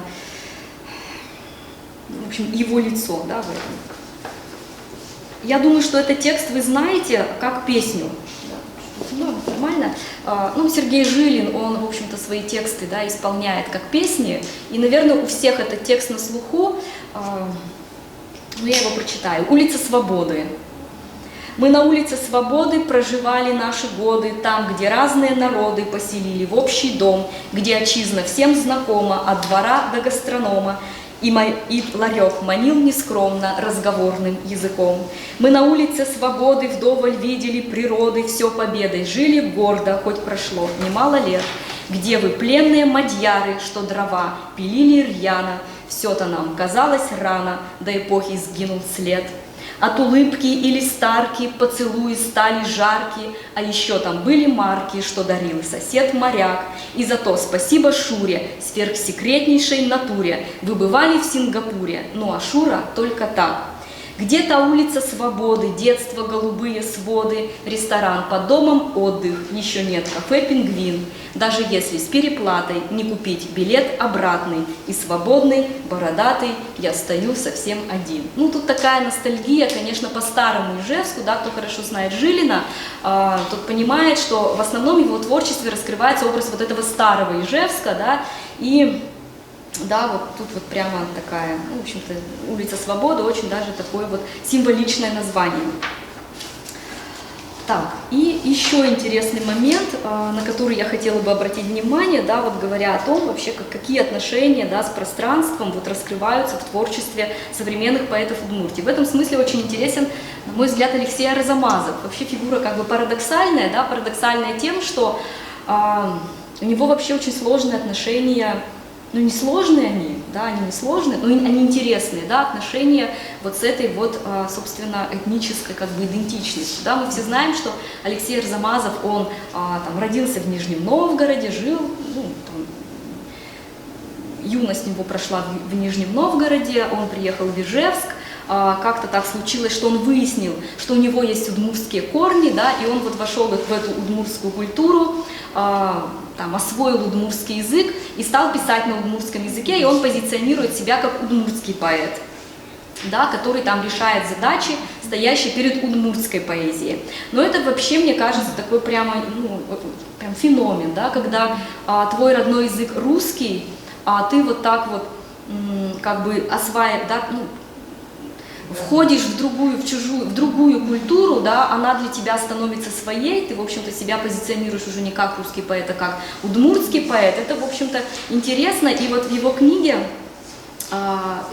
в общем, его лицо, да, в этом. Я думаю, что этот текст вы знаете как песню. Ну, нормально. Ну, Сергей Жилин, он, в общем-то, свои тексты, да, исполняет как песни. И, наверное, у всех этот текст на слуху. Но я его прочитаю. «Улица Свободы». Мы на улице Свободы проживали наши годы, там, где разные народы поселили в общий дом, где отчизна всем знакома, от двора до гастронома. и ларек манил нескромно разговорным языком. Мы на улице Свободы вдоволь видели природы, все победой, жили гордо, хоть прошло немало лет. Где вы, пленные мадьяры, что дрова пилили рьяно, все-то нам казалось рано, до эпохи сгинул след. От улыбки или старки поцелуи стали жарки, а еще там были марки, что дарил сосед-моряк. И за то спасибо Шуре, сверхсекретнейшей натуре. Вы бывали в Сингапуре, ну а Шура только так. Где-то улица Свободы, детство, голубые своды, ресторан под домом, отдых, еще нет кафе «Пингвин». Даже если с переплатой не купить билет обратный, и свободный, бородатый, я стою совсем один. Ну, тут такая ностальгия, конечно, по старому Ижевску, да, кто хорошо знает Жилина, тот понимает, что в основном в его творчестве раскрывается образ вот этого старого Ижевска, да, и... Да, вот тут вот прямо такая, ну, в общем-то, улица Свободы, очень даже такое вот символичное название. Так, и еще интересный момент, на который я хотела бы обратить внимание, да, вот говоря о том, вообще, какие отношения, да, с пространством вот раскрываются в творчестве современных поэтов Удмуртии. В этом смысле очень интересен, на мой взгляд, Алексей Арзамазов. Вообще фигура как бы парадоксальная, да, парадоксальная тем, что у него вообще очень сложные отношения. Ну, не сложные они, да, они не сложные, но они интересные, да, отношения вот с этой вот, собственно, этнической как бы идентичностью, да. Мы все знаем, что Алексей Арзамазов, он там родился в Нижнем Новгороде, жил, ну, там, юность у него прошла в Нижнем Новгороде, он приехал в Ижевск, как-то так случилось, что он выяснил, что у него есть удмуртские корни, да, и он вот вошел в эту удмуртскую культуру, там, освоил удмуртский язык и стал писать на удмуртском языке, и он позиционирует себя как удмуртский поэт, да, который там решает задачи, стоящие перед удмуртской поэзией. Но это вообще, мне кажется, такой прямо, ну, прям феномен, да, когда твой родной язык русский, а ты вот так вот как бы осваиваешь, да, ну, входишь в другую культуру, да, она для тебя становится своей, ты, в общем-то, себя позиционируешь уже не как русский поэт, а как удмуртский поэт. Это, в общем-то, интересно. И вот в его книге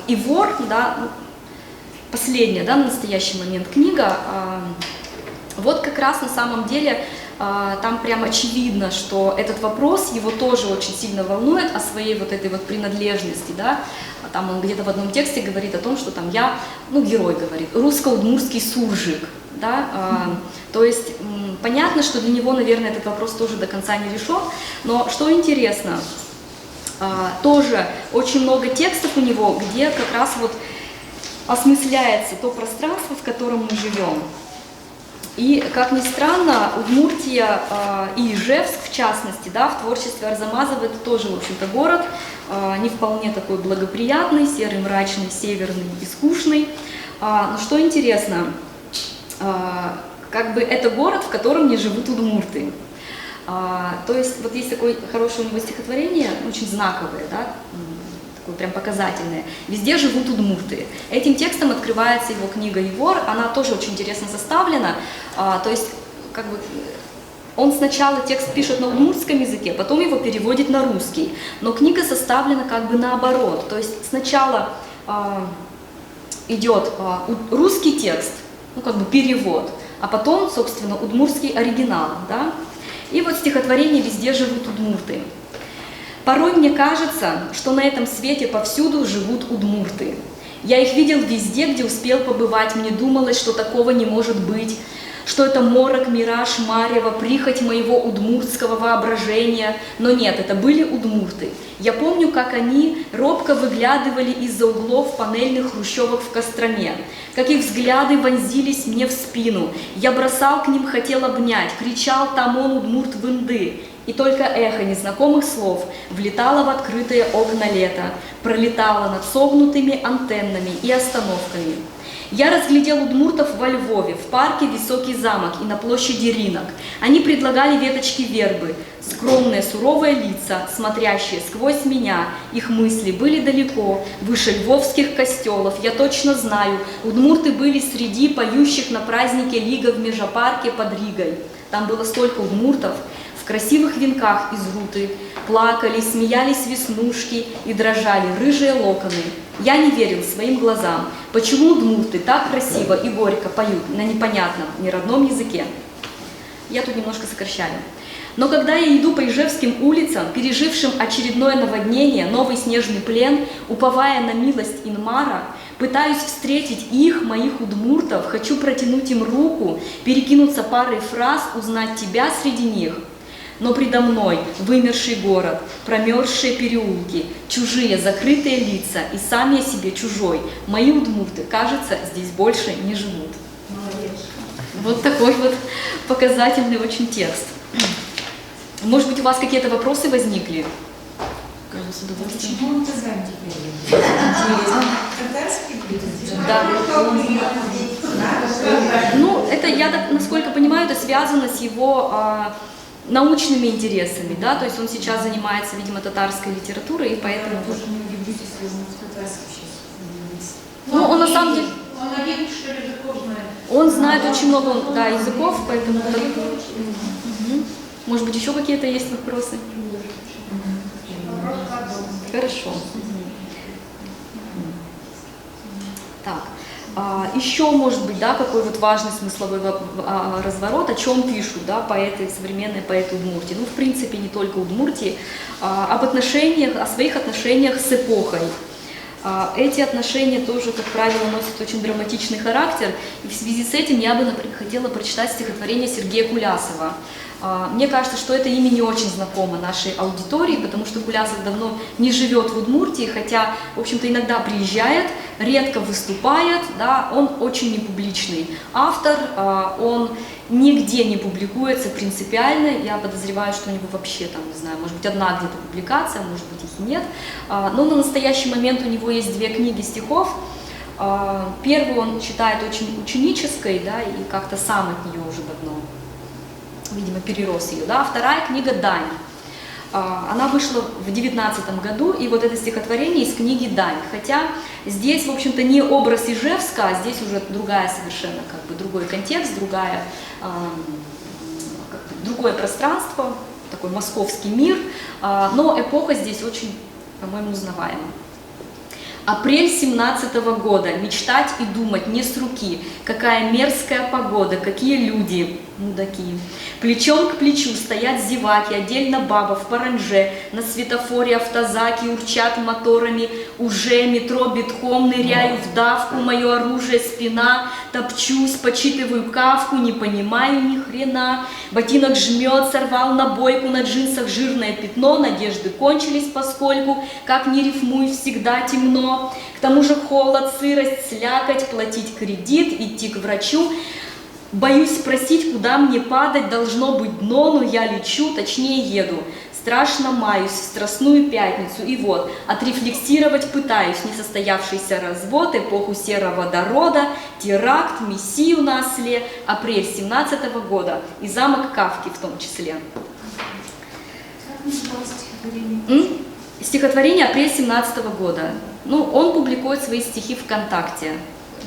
«Ивор», да, последняя, да, на настоящий момент книга, вот как раз на самом деле там прям очевидно, что этот вопрос его тоже очень сильно волнует о своей вот этой вот принадлежности, да. Там он где-то в одном тексте говорит о том, что там я, ну, герой говорит, русско-удмуртский суржик, да, то есть понятно, что для него, наверное, этот вопрос тоже до конца не решен, но что интересно, тоже очень много текстов у него, где как раз вот осмысляется то пространство, в котором мы живем. И, как ни странно, Удмуртия и Ижевск, в частности, да, в творчестве Арзамазова, это тоже, в общем-то, город не вполне такой благоприятный, серый, мрачный, северный и скучный. Но что интересно, как бы это город, в котором не живут удмурты. То есть, вот есть такое хорошее у него стихотворение, очень знаковое, да, прям показательные. Везде живут удмурты. Этим текстом открывается его книга «Ивор», она тоже очень интересно составлена, то есть как бы он сначала текст пишет на удмуртском языке, потом его переводит на русский, но книга составлена как бы наоборот, то есть сначала идет русский текст, ну как бы перевод, а потом, собственно, удмуртский оригинал, да? И вот стихотворение «Везде живут удмурты». Порой мне кажется, что на этом свете повсюду живут удмурты. Я их видел везде, где успел побывать, мне думалось, что такого не может быть, что это морок, мираж, марево, прихоть моего удмуртского воображения. Но нет, это были удмурты. Я помню, как они робко выглядывали из-за углов панельных хрущевок в Костроме, как их взгляды вонзились мне в спину. Я бросал к ним, хотел обнять, кричал «Там он, удмурт вынды!» И только эхо незнакомых слов влетало в открытые окна лета, пролетало над согнутыми антеннами и остановками. Я разглядел удмуртов во Львове, в парке Высокий замок и на площади Рынок. Они предлагали веточки вербы, скромные суровые лица, смотрящие сквозь меня. Их мысли были далеко, выше львовских костелов. Я точно знаю, удмурты были среди поющих на празднике Лига в Межапарке под Ригой. Там было столько удмуртов. В красивых венках из руты, плакали, смеялись веснушки и дрожали рыжие локоны. Я не верил своим глазам, почему удмурты так красиво и горько поют на непонятном, неродном языке. Я тут немножко сокращаю. Но когда я иду по Ижевским улицам, пережившим очередное наводнение, новый снежный плен, уповая на милость Инмара, пытаюсь встретить их, моих удмуртов, хочу протянуть им руку, перекинуться парой фраз, узнать тебя среди них. Но предо мной вымерший город, промерзшие переулки, чужие закрытые лица и сам я себе чужой. Мои удмурты, кажется, здесь больше не живут. Вот такой вот показательный очень текст. Может быть, у вас какие-то вопросы возникли? Почему он казань теперь? Да. Ну, это, я так, насколько понимаю, это связано с его научными интересами, да, то есть он сейчас занимается, видимо, татарской литературой, и поэтому... Я тоже не удивлюсь, если он татарский сейчас. Ну, он на самом деле... Он один, что ли, языков знает? Он знает очень много, да, языков, поэтому... Угу. Может быть, еще какие-то есть вопросы? Хорошо. Так, еще, может быть, да, какой вот важный смысловой разворот, о чем пишут, да, поэты, современные поэты Удмуртии. Ну, в принципе, не только Удмуртии, об отношениях, о своих отношениях с эпохой. Эти отношения тоже, как правило, носят очень драматичный характер, и в связи с этим я бы, например, хотела прочитать стихотворение Сергея Кулясова. Мне кажется, что это имя не очень знакомо нашей аудитории, потому что Кулясов давно не живет в Удмуртии, хотя, в общем-то, иногда приезжает, редко выступает, да, он очень непубличный автор, он нигде не публикуется принципиально, я подозреваю, что у него вообще, там, не знаю, может быть, одна где-то публикация, может быть, их и нет, но на настоящий момент у него есть 2 книги стихов. Первую он читает очень ученической, да, и как-то сам от нее уже давно, видимо, перерос ее, да. Вторая книга «Дань». Она вышла в 2019 году, и вот это стихотворение из книги «Дань». Хотя здесь, в общем-то, не образ Ижевска, а здесь уже другая совершенно, как бы, другой контекст, другое пространство, такой московский мир, но эпоха здесь очень, по-моему, узнаваема. Апрель 17-го года. Мечтать и думать не с руки. Какая мерзкая погода, какие люди, мудаки. Плечом к плечу стоят зеваки, отдельно баба в паранже. На светофоре автозаки урчат моторами. Уже метро битком, ныряю в давку, мое оружие спина. Топчусь, почитываю Кавку, не понимаю ни хрена. Ботинок жмет, сорвал набойку, на джинсах жирное пятно. Надежды кончились поскольку, как не рифмуй, всегда темно. К тому же холод, сырость, слякоть, платить кредит, идти к врачу. Боюсь спросить, куда мне падать, должно быть дно, но я лечу, точнее еду. Страшно маюсь в Страстную пятницу, и вот, отрефлексировать пытаюсь несостоявшийся развод, эпоху сероводорода, теракт, мессию на осле, апрель 17-го года, и замок Кавки в том числе. Как называлось стихотворение? Стихотворение апрель 17-го года. Ну, он публикует свои стихи ВКонтакте.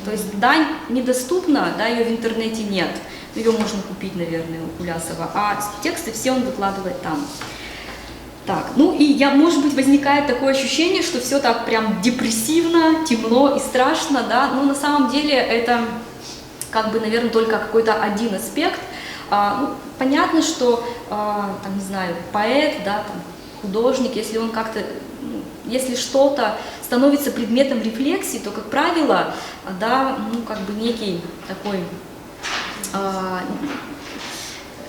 То есть «Дань» недоступна, да, ее в интернете нет. Ее можно купить, наверное, у Кулясова. А тексты все он выкладывает там. Так, ну и может быть, возникает такое ощущение, что все так прям депрессивно, темно и страшно, да. Но на самом деле это, как бы, наверное, только какой-то один аспект. Понятно, что, там, не знаю, поэт, да, там, художник, если он как-то, если что-то становится предметом рефлексии, то, как правило, да, ну, как бы некий такой,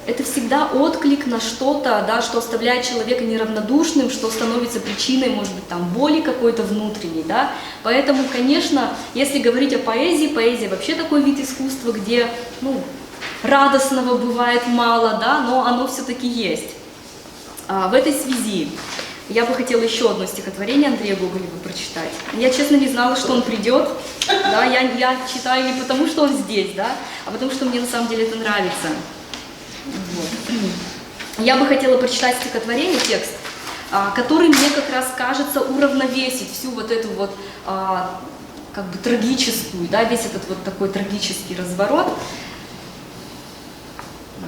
это всегда отклик на что-то, да, что оставляет человека неравнодушным, что становится причиной, может быть, там, боли какой-то внутренней, да. Поэтому, конечно, если говорить о поэзии, поэзия вообще такой вид искусства, где, ну, радостного бывает мало, да, но оно все-таки есть. В этой связи я бы хотела еще одно стихотворение Андрея Гоголева прочитать. Я, честно, не знала, что он придет. Да, я читаю не потому, что он здесь, да, а потому, что мне на самом деле это нравится. Вот. Я бы хотела прочитать стихотворение, текст, который мне как раз кажется уравновесить всю вот эту вот как бы трагическую, да, весь этот вот такой трагический разворот.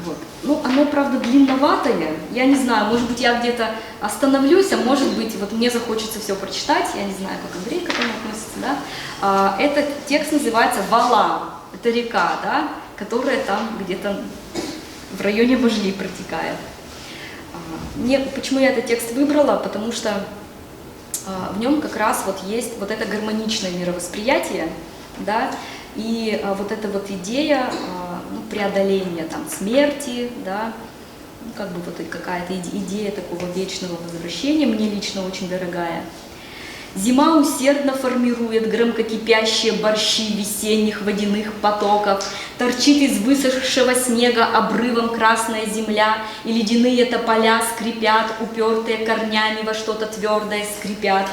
Вот. ну, оно, правда, длинноватое. Я не знаю, может быть, я где-то остановлюсь, а может быть, вот мне захочется все прочитать. Я не знаю, как Андрей к этому относится, да. Этот текст называется «Вала». Это река, да, которая там где-то в районе Можли протекает. Почему я этот текст выбрала? Потому что в нем как раз вот есть вот это гармоничное мировосприятие, да, и вот эта вот идея преодоления там смерти, да, ну, как бы вот какая-то идея такого вечного возвращения, мне лично очень дорогая. Зима усердно формирует громкокипящие борщи весенних водяных потоков, торчит из высохшего снега обрывом красная земля, и ледяные тополя скрипят, упертые корнями во что-то твердое скрипят.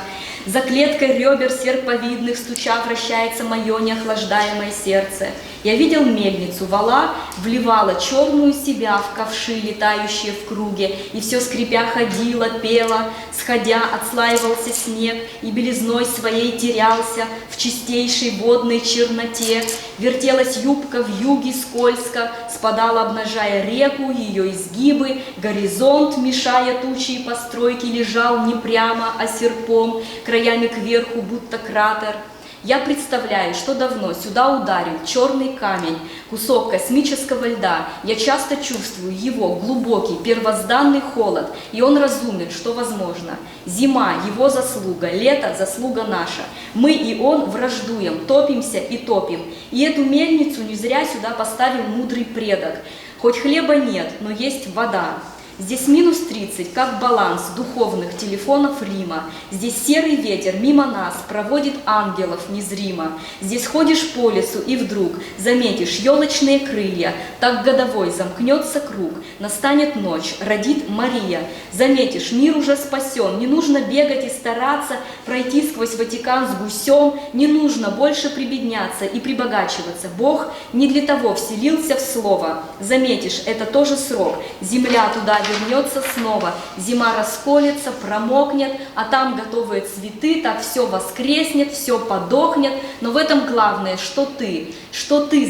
За клеткой ребер серповидных стуча вращается мое неохлаждаемое сердце. Я видел мельницу, вала вливала черную себя в ковши, летающие в круге, и все скрипя ходила, пела, сходя отслаивался снег, и белизной своей терялся в чистейшей водной черноте. Вертелась юбка в юге скользко, спадала, обнажая реку, ее изгибы, горизонт, мешая тучи и постройки, лежал не прямо, а серпом, краями кверху, будто кратер. Я представляю, что давно сюда ударил черный камень, кусок космического льда. Я часто чувствую его глубокий, первозданный холод, и он разумен, что возможно. Зима – его заслуга, лето – заслуга наша. Мы и он враждуем, топимся и топим. И эту мельницу не зря сюда поставил мудрый предок. Хоть хлеба нет, но есть вода. Здесь минус 30, как баланс духовных телефонов Рима. Здесь серый ветер мимо нас проводит ангелов незримо. Здесь ходишь по лесу и вдруг заметишь елочные крылья. Так годовой замкнется круг, настанет ночь, родит Мария. Заметишь, мир уже спасен, не нужно бегать и стараться пройти сквозь Ватикан с гусем, не нужно больше прибедняться и прибогачиваться. Бог не для того вселился в слово. Заметишь, это тоже срок. Земля туда вернется снова, зима расколется, промокнет, а там готовые цветы, так все воскреснет, все подохнет, но в этом главное, что ты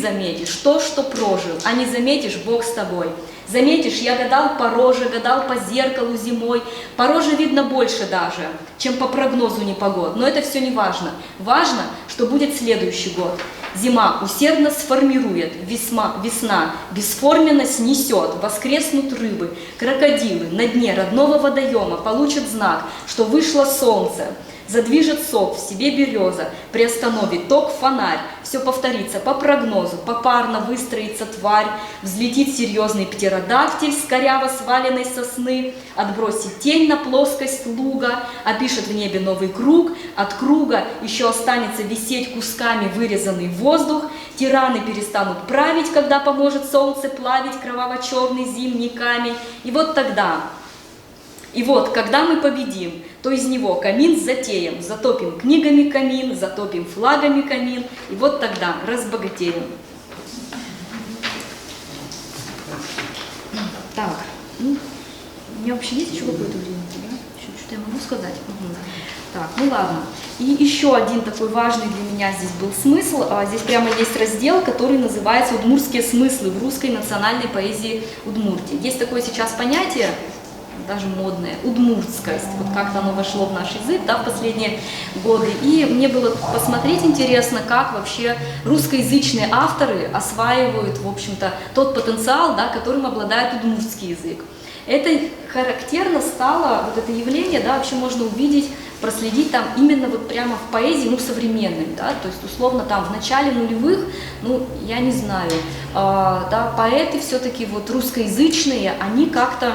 заметишь, то, что прожил, а не заметишь, Бог с тобой. Заметишь, я гадал по роже, гадал по зеркалу зимой, по роже видно больше даже, чем по прогнозу непогод, но это все не важно. Важно, что будет следующий год. Зима усердно сформирует, весна бесформенно снесет, воскреснут рыбы, крокодилы на дне родного водоема получат знак, что вышло солнце. Задвижет сок в себе береза, приостановит ток фонарь, все повторится по прогнозу, попарно выстроится тварь, взлетит серьезный птеродактиль с коряво сваленной сосны, отбросит тень на плоскость луга, опишет в небе новый круг, от круга еще останется висеть кусками вырезанный воздух, тираны перестанут править, когда поможет солнце плавить кроваво-черный зимний камень, и вот тогда... И вот, когда мы победим, то из него камин затеем, затопим книгами камин, затопим флагами камин, и вот тогда разбогатеем. Так, ну, у меня вообще есть еще какое-то время, да? Что-то я могу сказать? Угу. Так, ну ладно. И еще один такой важный для меня здесь был смысл. Здесь прямо есть раздел, который называется «Удмуртские смыслы в русской национальной поэзии Удмуртии». Есть такое сейчас понятие, даже модное, удмуртскость, вот как-то оно вошло в наш язык, да, в последние годы. И мне было посмотреть интересно, как вообще русскоязычные авторы осваивают, в общем-то, тот потенциал, да, которым обладает удмуртский язык. Это характерно стало, вот это явление, да, вообще можно увидеть, проследить там именно вот прямо в поэзии, ну, современной, да, то есть условно там в начале нулевых, ну, я не знаю, да, поэты все-таки вот русскоязычные, они как-то,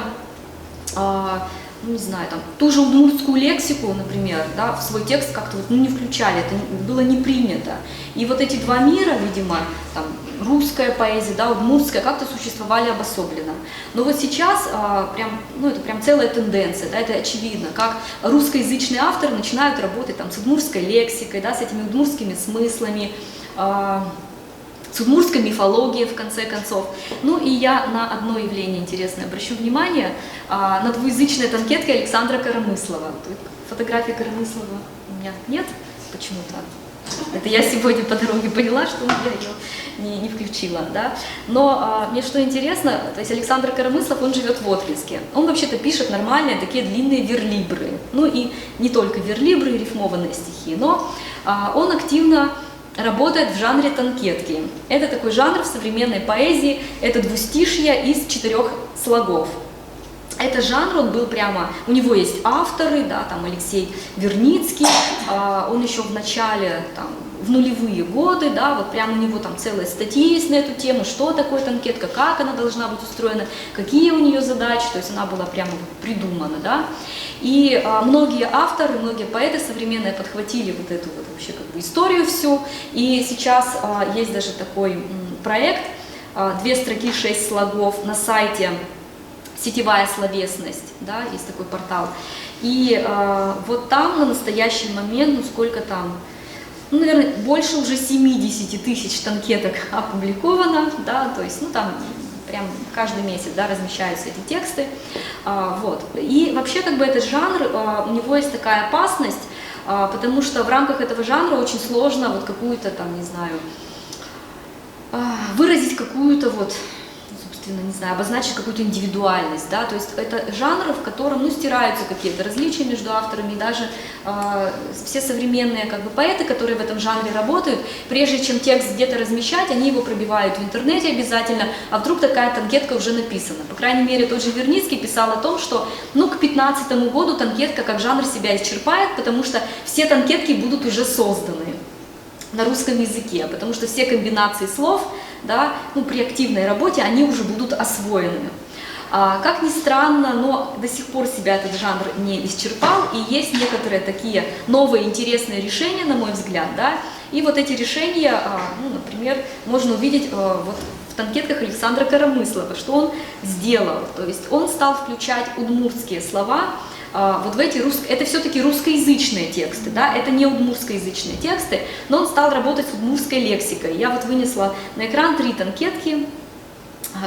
ну, не знаю, там, ту же удмуртскую лексику, например, да, в свой текст как-то вот, ну, не включали, это было не принято. И вот эти два мира, видимо, там, русская поэзия, да, удмуртская, как-то существовали обособленно. Но вот сейчас прям, ну, это прям целая тенденция, да, это очевидно, как русскоязычные авторы начинают работать там с удмуртской лексикой, да, с этими удмуртскими смыслами, с удмуртской мифологией, в конце концов. Ну и я на одно явление интересное обращу внимание, на двуязычной танкетке Александра Коромыслова. Фотографии Коромыслова у меня нет почему-то. Это я сегодня по дороге поняла, что я ее не включила, да. Но мне что интересно, то есть Александр Коромыслов, он живет в Воткинске. Он вообще-то пишет нормальные такие длинные верлибры. Ну и не только верлибры и рифмованные стихи, но он активно работает в жанре танкетки. Это такой жанр в современной поэзии, это двустишье из 4 слогов. Это жанр, он был прямо, у него есть авторы, да, там Алексей Верницкий, он еще в начале, там, в нулевые годы, да, вот прямо у него там целые статьи есть на эту тему, что такое танкетка, как она должна быть устроена, какие у нее задачи, то есть она была прямо придумана, да. И многие авторы, многие поэты современные подхватили вот эту вот вообще как бы историю всю, и сейчас есть даже такой проект, 2 строки 6 слогов на сайте «Сетевая словесность», да, есть такой портал. И вот там на настоящий момент, ну сколько там, ну, наверное, больше уже 70 тысяч танкеток опубликовано, да, то есть, ну, там прям каждый месяц, да, размещаются эти тексты, вот. И вообще, как бы, этот жанр, у него есть такая опасность, потому что в рамках этого жанра очень сложно вот какую-то там, не знаю, выразить какую-то вот, не знаю, обозначить какую-то индивидуальность, да, то есть это жанр, в котором, ну, стираются какие-то различия между авторами, и даже все современные, как бы, поэты, которые в этом жанре работают, прежде чем текст где-то размещать, они его пробивают в интернете обязательно, а вдруг такая танкетка уже написана. По крайней мере, тот же Верницкий писал о том, что, ну, к 2015 году танкетка как жанр себя исчерпает, потому что все танкетки будут уже созданы на русском языке, потому что все комбинации слов, да, ну, при активной работе они уже будут освоены. Как ни странно, но до сих пор себя этот жанр не исчерпал, и есть некоторые такие новые интересные решения, на мой взгляд, да, и вот эти решения, ну, например, можно увидеть вот в танкетках Александра Коромыслова, что он сделал, то есть он стал включать удмуртские слова, вот в эти это все-таки русскоязычные тексты, да, это не удмуртскоязычные тексты, но он стал работать с удмуртской лексикой. Я вот вынесла на экран 3 танкетки.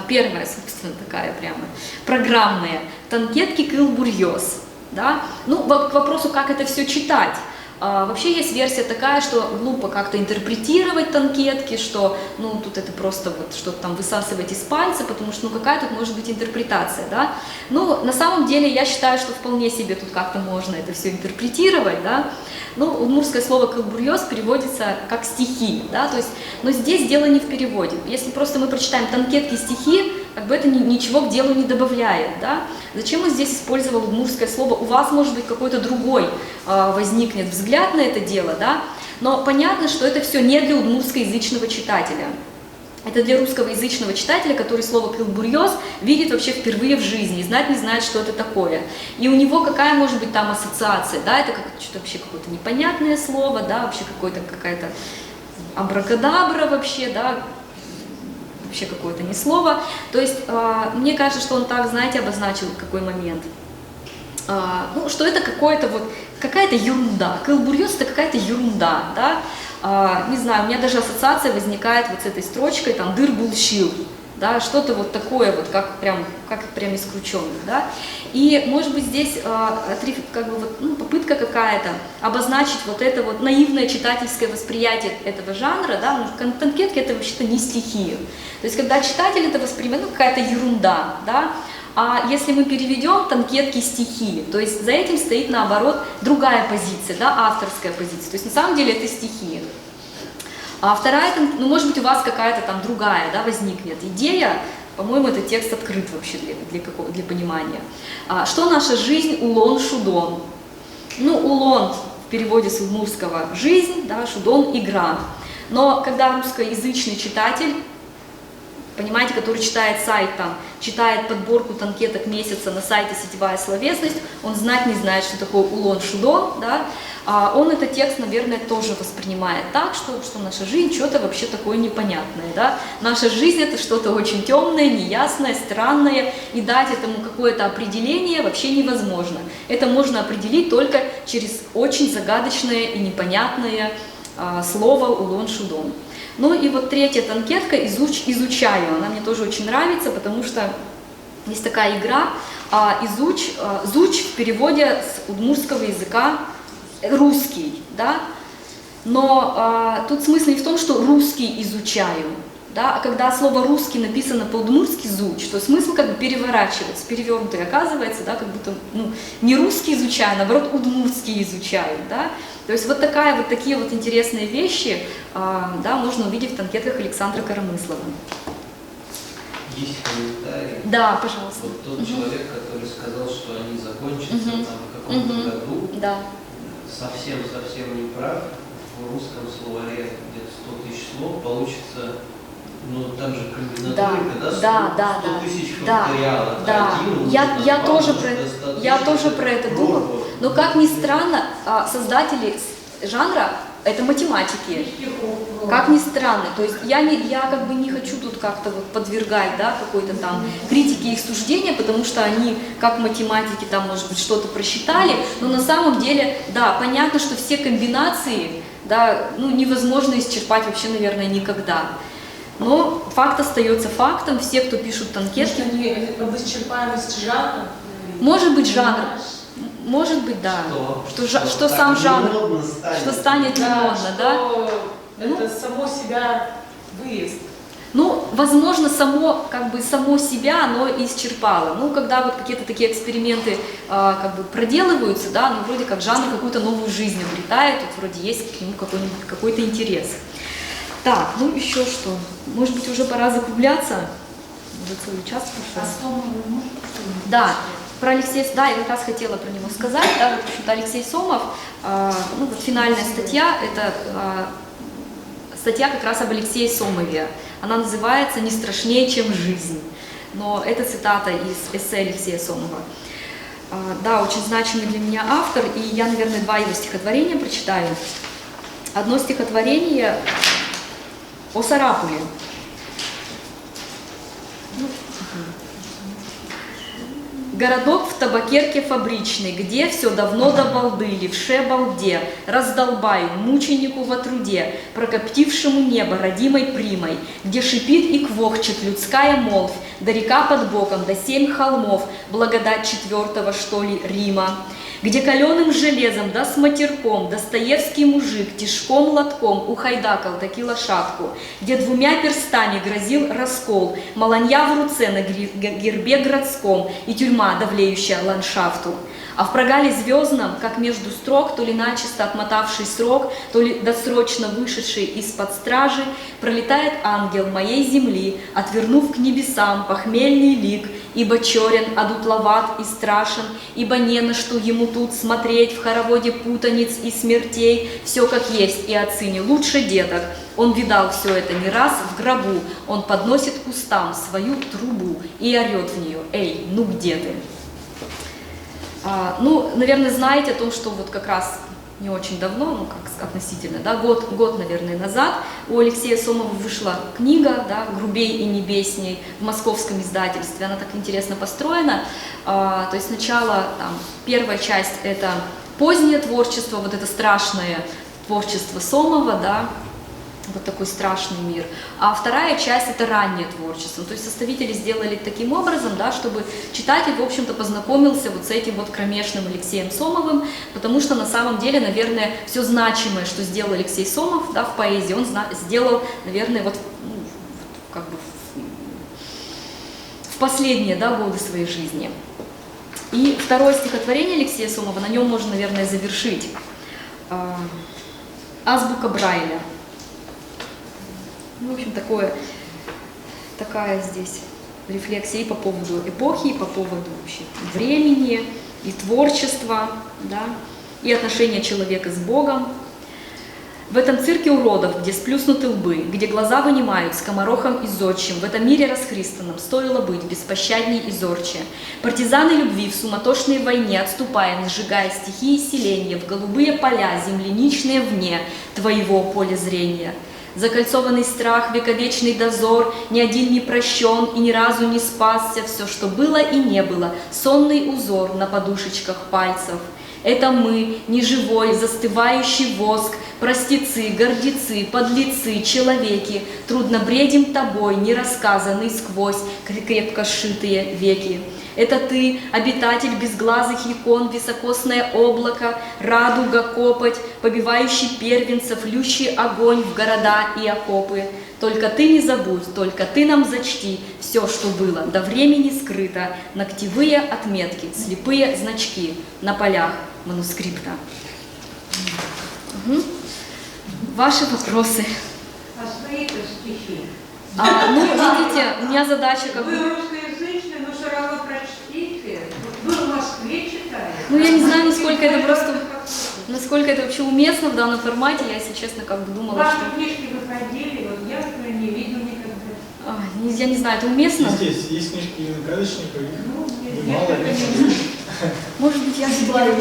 Первая, собственно, такая прямо программная, танкетки Кылбурьёз, да. Ну, к вопросу, как это все читать. Вообще есть версия такая, что глупо как-то интерпретировать танкетки, что, ну, тут это просто вот что-то там высасывать из пальца, потому что, ну, какая тут может быть интерпретация, да. Ну, на самом деле, я считаю, что вполне себе тут как-то можно это все интерпретировать, да. Ну, удмуртское слово «кылбурьёз» переводится как «стихи», да, то есть, но здесь дело не в переводе. Если просто мы прочитаем танкетки стихи, как бы это ничего к делу не добавляет, да. Зачем он здесь использовал удмуртское слово? У вас, может быть, какой-то другой возникнет взгляд на это дело, да, но понятно, что это все не для удмуртскоязычного читателя. Это для русскоязычного читателя, который слово «кылбурьёз» видит вообще впервые в жизни, и знать не знает, что это такое. И у него какая может быть там ассоциация, да, это что-то вообще какое-то непонятное слово, да, вообще какая-то абракадабра вообще, да, вообще какое-то не слово. То есть мне кажется, что он так, знаете, обозначил какой момент. Ну, что это какая-то ерунда. Кылбурьёз — это какая-то ерунда, да. Не знаю, у меня даже ассоциация возникает вот с этой строчкой, там, «дыр булщил», да, что-то вот такое вот, как прям из крученных, да. И, может быть, здесь как бы вот, ну, попытка какая-то обозначить вот это вот наивное читательское восприятие этого жанра, да, ну, танкетки — это вообще-то не стихи. То есть, когда читатель это воспринимает, ну, какая-то ерунда, да. А если мы переведем танкетки стихи, то есть за этим стоит, наоборот, другая позиция, да, авторская позиция. То есть на самом деле это стихи. А вторая, ну, может быть, у вас какая-то там другая, да, возникнет идея. По-моему, этот текст открыт вообще для понимания. Что наша жизнь улон шудон? Ну, улон в переводе с удмуртского «жизнь», да, шудон — игра. Но когда русскоязычный читатель, понимаете, который читает сайт, там, читает подборку танкеток месяца на сайте «Сетевая словесность», он знать не знает, что такое улон шудон, да, он этот текст, наверное, тоже воспринимает так, что наша жизнь что-то вообще такое непонятное, да, наша жизнь — это что-то очень темное, неясное, странное, и дать этому какое-то определение вообще невозможно. Это можно определить только через очень загадочное и непонятное слово улон шудон. Ну и вот третья танкетка «Изучаю». Она мне тоже очень нравится, потому что есть такая игра «Зуч» в переводе с удмуртского языка «русский», да? Но тут смысл не в том, что «русский изучаю», Да? А когда слово «русский» написано по-удмуртски «зуч», то смысл как бы переворачивается, перевернутый оказывается, да, как будто не русский изучаю, а наоборот удмуртский изучаю. Да? То есть вот такие вот интересные вещи да, можно увидеть в танкетках Александра Коромыслова. Есть комментарий. Да, пожалуйста. Вот тот человек, который сказал, что они закончатся там, в каком-то году, Да. совсем не прав. В русском словаре где-то 100 тысяч слов получится, ну там же комбинаторика, да, 100 тысяч факториалов. Да. Я тоже про это думала. Но как ни странно, создатели жанра это математики. Как ни странно, то есть я как бы не хочу тут как-то вот подвергать, да, какой-то там критике их суждения, потому что они, как математики, там, может быть, что-то просчитали, но на самом деле, да, понятно, что все комбинации, да, ну, невозможно исчерпать вообще, наверное, никогда. Но факт остается фактом, все, кто пишут танкетки... Может, они об исчерпаемости жанра? Может быть, жанр. Может быть, да. Что сам жанр, что станет немодно, да? Это само себя выезд. Ну, возможно, само себя оно и исчерпало. Ну, когда вот какие-то такие эксперименты как бы проделываются, да, ну, вроде как жанр какую-то новую жизнь обретает, вот вроде есть к нему какой-то интерес. Так, ну еще что? Может быть, уже пора закругляться? Уже целый час прошел. Да. Про Алексея, да, я как раз хотела про него сказать, да, вот, в общем-то, Алексей Сомов, ну, вот финальная статья, это статья как раз об Алексее Сомове, она называется «Не страшнее, чем жизнь», но это цитата из эссе Алексея Сомова. Да, очень значимый для меня автор, и я, наверное, два его стихотворения прочитаю. Одно стихотворение о Сарапуле. Городок в табакерке фабричный, где все давно до балды, левше балде, раздолбаю, мученику во труде, прокоптившему небо родимой примой, где шипит и квохчет людская молвь, да река под боком, да 7 холмов, благодать 4-го, что ли, Рима, где каленым железом, да с матерком, Достоевский мужик тишком лотком ухайдакал таки лошадку, где 2 перстами грозил раскол, маланья в руце на гербе городском и тюрьма, давлеющая ландшафту. А в прогале звездном, как между строк, то ли начисто отмотавший срок, то ли досрочно вышедший из-под стражи, пролетает ангел моей земли, отвернув к небесам похмельный лик, ибо черен, одутловат и страшен, ибо не на что ему тут смотреть в хороводе путаниц и смертей, все как есть, и отцы не лучше деток. Он видал все это не раз в гробу, он подносит к устам свою трубу и орет в нее: «Эй, ну где ты?» Ну, наверное, знаете о том, что вот как раз не очень давно, ну, как относительно, да, год, наверное, назад у Алексея Сомова вышла книга, да, «Грубей и небесней» в московском издательстве. Она так интересно построена. То есть сначала там, первая часть – это позднее творчество, вот это страшное творчество Сомова, да, вот такой страшный мир. А вторая часть – это раннее творчество. То есть составители сделали таким образом, да, чтобы читатель, в общем-то, познакомился вот с этим вот кромешным Алексеем Сомовым, потому что на самом деле, наверное, все значимое, что сделал Алексей Сомов, да, в поэзии, он сделал, наверное, вот, ну, как бы в последние, да, годы своей жизни. И второе стихотворение Алексея Сомова, на нем можно, наверное, завершить. «Азбука Брайля». Ну, в общем, такая здесь рефлексия и по поводу эпохи, и по поводу вообще времени, и творчества, да, и отношения человека с Богом. В этом цирке уродов, где сплюснуты лбы, где глаза вынимают скоморохом и зодчим, в этом мире расхристанном стоило быть беспощадней и зорче. Партизаны любви в суматошной войне, отступая, сжигая стихии и селения, в голубые поля, земляничные вне твоего поля зрения. Закольцованный страх, вековечный дозор, ни один не прощен и ни разу не спасся, все, что было и не было, сонный узор на подушечках пальцев. Это мы, неживой, застывающий воск, простецы, гордецы, подлецы, человеки, трудно бредим тобой, нерассказанный сквозь крепко сшитые веки. Это ты, обитатель безглазых икон, високосное облако, радуга, копоть, побивающий первенцев, лющий огонь в города и окопы. Только ты не забудь, только ты нам зачти все, что было, до времени скрыто, ногтевые отметки, слепые значки на полях манускрипта. Угу. Ваши вопросы? А свои-то стихи? Ну, видите, у меня задача как бы... Вы русскоязычный, но все равно прочтите. Вы в Москве читали. Ну, я не знаю, насколько это просто... Насколько это вообще уместно в данном формате, я, если честно, как бы думала, Ваши что... книжки выходили, вот я, например, не видел никогда. Я не знаю, это уместно? Здесь есть книжки Януковичникова, Ну, и мало ли. Может быть, я забываю.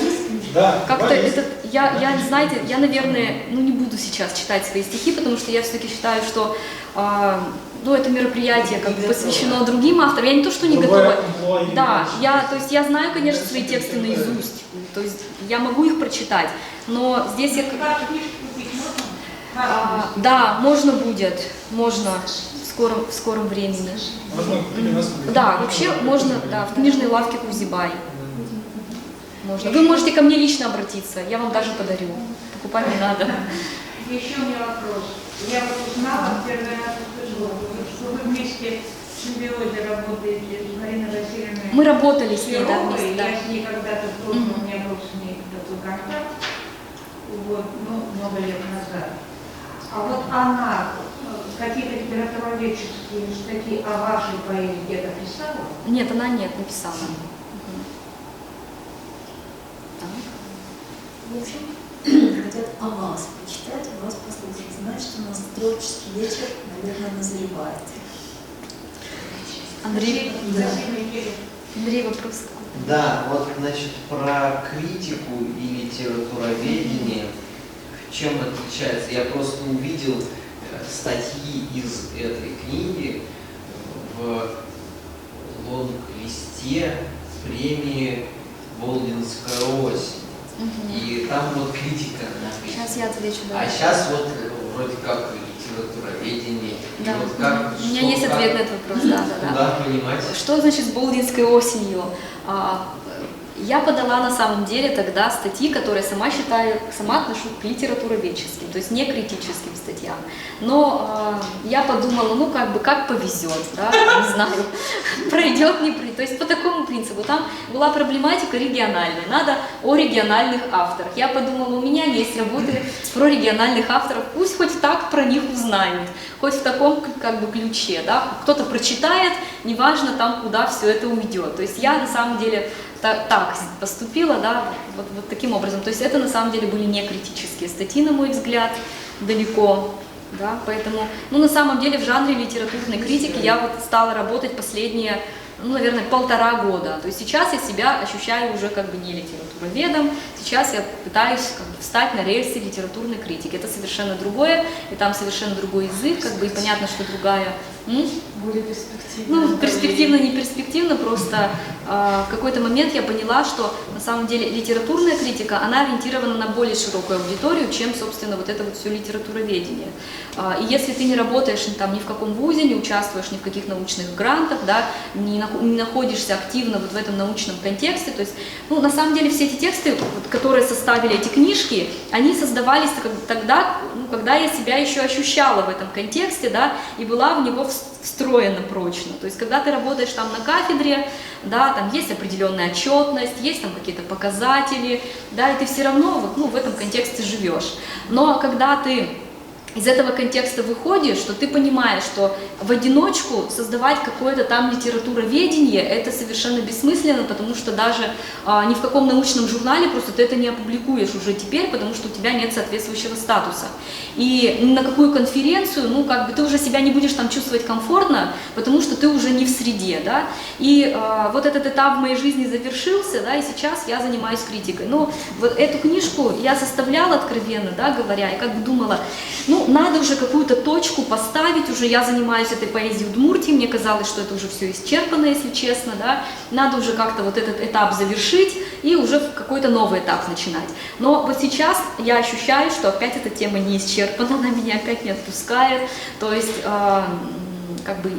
Да, Как-то есть. этот, я, знаете, я, наверное, не буду сейчас читать свои стихи, потому что я все-таки считаю, что это мероприятие как бы посвящено другим авторам. Я не то, что не готова. Да, то есть я знаю, конечно, свои тексты наизусть, то есть я могу их прочитать, но здесь я... Ваши книжки купить можно? Да, можно будет, можно в скором времени. Можно купить у нас. Да, вообще можно, да, в книжной лавке Кузибай. Можно. Вы можете ко мне лично обратиться, я вам даже подарю. Покупать не надо. Еще у меня вопрос. Я вот узнала первый раз, что вы вместе в симбиозе работаете с Мариной Васильевной. Мы работали с ней, да, вместе, да. Я с ней когда-то в прошлом, у меня был с ней такой контакт, вот, много лет назад. А вот она какие-то литературоведческие статьи о вашей поэзии где-то писала? Нет, она нет, не писала. В общем, хотят о вас почитать, о вас послушать. Значит, у нас творческий вечер, наверное, назревает. Андрей, Да. Андрей, вопрос. Да, вот, значит, про критику и литературоведение, чем отличается? Я просто увидел статьи из этой книги в лонг-листе премии «Болдинская осень». И там вот критика написана. Сейчас я отвечу, да. А сейчас вот вроде как литературоведение. Да. Вот как, У меня есть ответ на этот вопрос, да. Куда понимать? Что значит с Болдинской осенью? Я подала на самом деле тогда статьи, которые сама отношу к литературоведческим, то есть не критическим статьям. Но я подумала, как повезет, да, не знаю, пройдет, не пройдет. То есть по такому принципу. Там была проблематика региональная, надо о региональных авторах. Я подумала, у меня есть работы про региональных авторов, пусть хоть так про них узнают, хоть в таком как бы ключе, да, кто-то прочитает, неважно там, куда все это уйдет. То есть я на самом деле так поступила, да, вот таким образом. То есть это на самом деле были не критические статьи, на мой взгляд, далеко, да, поэтому, на самом деле в жанре литературной критики я вот стала работать последние, наверное, 1,5 года. То есть сейчас я себя ощущаю уже как бы не литературоведом, сейчас я пытаюсь как бы встать на рельсы литературной критики. Это совершенно другое, и там совершенно другой язык, как бы, и понятно, что другая. Более перспективно. Перспективно, не перспективно, просто в какой-то момент я поняла, что на самом деле литературная критика, она ориентирована на более широкую аудиторию, чем, собственно, вот это вот все литературоведение. И если ты не работаешь там ни в каком вузе, не участвуешь ни в каких научных грантах, да, не находишься активно вот в этом научном контексте, то есть, на самом деле все эти тексты, которые составили эти книжки, они создавались тогда, когда я себя еще ощущала в этом контексте, да, и была в него встроена прочно. То есть, когда ты работаешь там на кафедре, да, там есть определенная отчетность, есть там какие-то показатели, да, и ты все равно в этом контексте живешь. Но когда ты из этого контекста выходишь, что ты понимаешь, что в одиночку создавать какое-то там литературоведение, это совершенно бессмысленно, потому что даже ни в каком научном журнале просто ты это не опубликуешь уже теперь, потому что у тебя нет соответствующего статуса. И на какую конференцию, ты уже себя не будешь там чувствовать комфортно, потому что ты уже не в среде, да. И вот этот этап в моей жизни завершился, да, и сейчас я занимаюсь критикой. Но вот эту книжку я составляла откровенно, да, говоря, и как бы думала, надо уже какую-то точку поставить, уже я занимаюсь этой поэзией Удмуртии, мне казалось, что это уже все исчерпано, если честно, да, надо уже как-то вот этот этап завершить и уже какой-то новый этап начинать. Но вот сейчас я ощущаю, что опять эта тема не исчерпана, она меня опять не отпускает, то есть как бы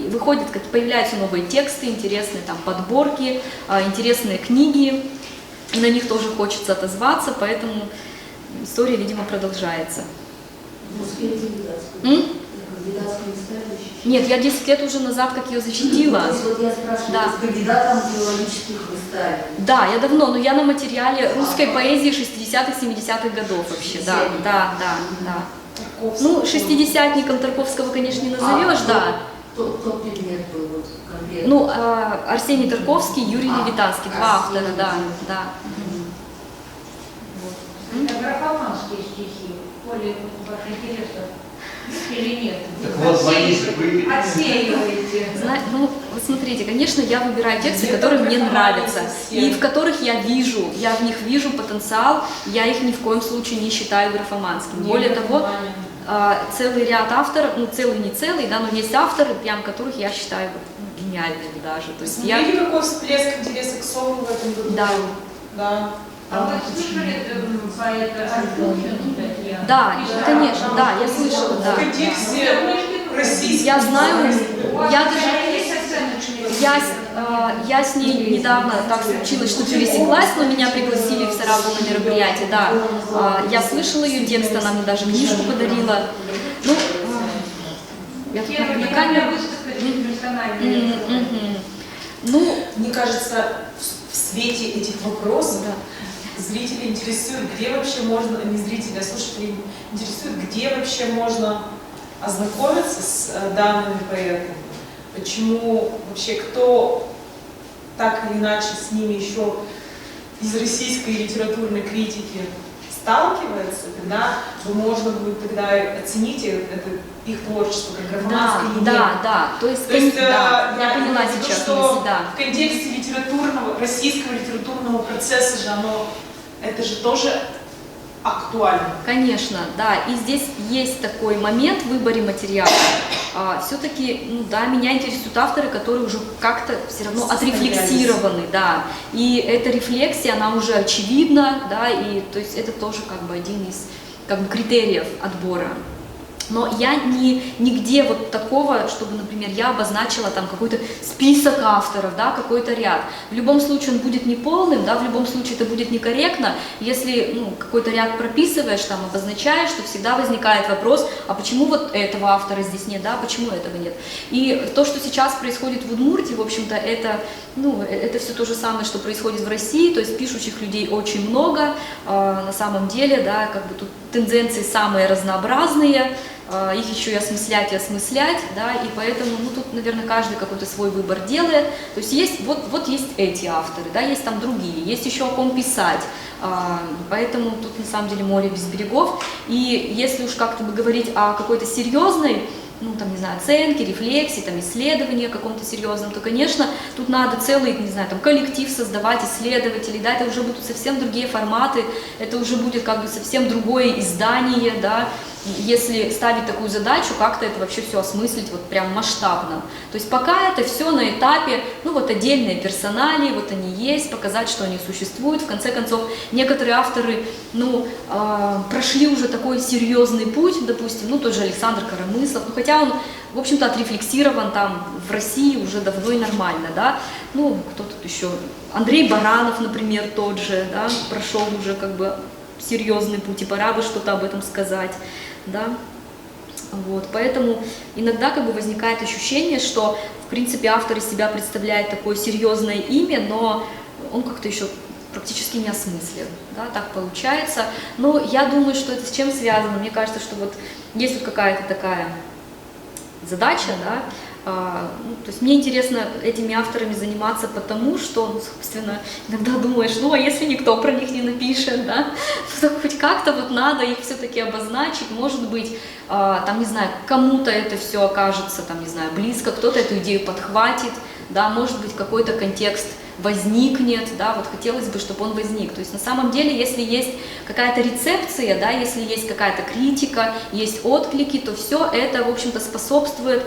появляются новые тексты, интересные там подборки, интересные книги, и на них тоже хочется отозваться, поэтому история, видимо, продолжается. Успели делегацию. кандидатскую ставили еще? Нет, я 10 лет уже назад, как ее защитила. То есть вот я спрашиваю, Да. с кандидатом филологических вы ставили? Да, я давно, но я на материале русской поэзии 60-х, 70-х годов вообще, да, да, да, да. Ну, шестидесятником Тарковского, конечно, не назовешь, да. Кто предмет был вот конкретно? Ну, Арсений Тарковский, Юрий Левитанский, два автора, да, да. Это графоманские стихи, более ваших интересов или нет? Так вот, мои же вы... Отсеиваете. Ну, вот смотрите, конечно, я выбираю тексты, которые мне нравятся, и в которых я в них вижу потенциал, я их ни в коем случае не считаю графоманскими. Более того, целый ряд авторов, ну целый не целый, да, но есть авторы, прям которых я считаю гениальными даже. То есть Смотрите, какой всплеск интереса к Сову в этом году. Да. Да. А вы слышали поэта Альфонсина, Татьяну? Да, конечно, да, я слышала, В да. контексте российского. Я знаю, я даже... Есть оценочные? Я с ней недавно так случилось, что пересеклась, но меня пригласили в Саратов на мероприятие, да. Я слышала ее текст, она мне даже книжку подарила. Ну, я тут на камеру. Ну, Мне кажется, в свете этих вопросов зрители интересуют, где вообще можно, не зрители, а слушатели интересуют, где вообще можно ознакомиться с данными поэтами. Почему вообще, кто так или иначе с ними еще из российской литературной критики сталкивается, тогда можно будет тогда оценить это их творчество как графоманское или нет. да, то есть, да, я поняла имею в виду, сейчас, что да. в контексте российского литературного процесса же это же тоже актуально. Конечно, да, и здесь есть такой момент в выборе материала. Все-таки, ну да, меня интересуют авторы, которые уже как-то все равно отрефлексированы, да, и эта рефлексия, она уже очевидна, да, и то есть это тоже как бы один из как бы критериев отбора. Но я нигде вот такого, чтобы, например, я обозначила там какой-то список авторов, да, какой-то ряд. В любом случае он будет неполным, да, в любом случае это будет некорректно. Если какой-то ряд прописываешь, там, обозначаешь, то всегда возникает вопрос, а почему вот этого автора здесь нет, да, почему этого нет. И то, что сейчас происходит в Удмуртии, в общем-то, это все то же самое, что происходит в России, то есть пишущих людей очень много, на самом деле, да, как бы тут тенденции самые разнообразные, их еще и осмыслять, да, и поэтому, тут, наверное, каждый какой-то свой выбор делает, то есть есть, вот есть эти авторы, да, есть там другие, есть еще о ком писать, поэтому тут на самом деле море без берегов, и если уж как-то бы говорить о какой-то серьезной, там, не знаю, оценки, рефлексии, там, исследования каком-то серьезном, то, конечно, тут надо целый, не знаю, там, коллектив создавать, исследователей, да, это уже будут совсем другие форматы, это уже будет как бы совсем другое издание, да, если ставить такую задачу, как-то это вообще все осмыслить вот прям масштабно. То есть пока это все на этапе, отдельные персоналии, вот они есть, показать, что они существуют. В конце концов, некоторые авторы, прошли уже такой серьезный путь, допустим, тот же Александр Коромыслов, хотя он, в общем-то, отрефлексирован там в России уже давно и нормально, да, кто тут еще, Андрей Баранов, например, тот же, да, прошел уже как бы серьезный путь, и пора бы что-то об этом сказать, да, вот, поэтому иногда как бы возникает ощущение, что, в принципе, автор из себя представляет такое серьезное имя, но он как-то еще практически не осмыслен, да, так получается, но я думаю, что это с чем связано, мне кажется, что вот есть вот какая-то такая задача, да, то есть мне интересно этими авторами заниматься потому, что, собственно, иногда думаешь, а если никто про них не напишет, да, то хоть как-то вот надо их все-таки обозначить, может быть, там, не знаю, кому-то это все окажется, там, не знаю, близко, кто-то эту идею подхватит, да, может быть, какой-то контекст возникнет, да, вот хотелось бы, чтобы он возник. То есть на самом деле, если есть какая-то рецепция, да, если есть какая-то критика, есть отклики, то все это, в общем-то, способствует,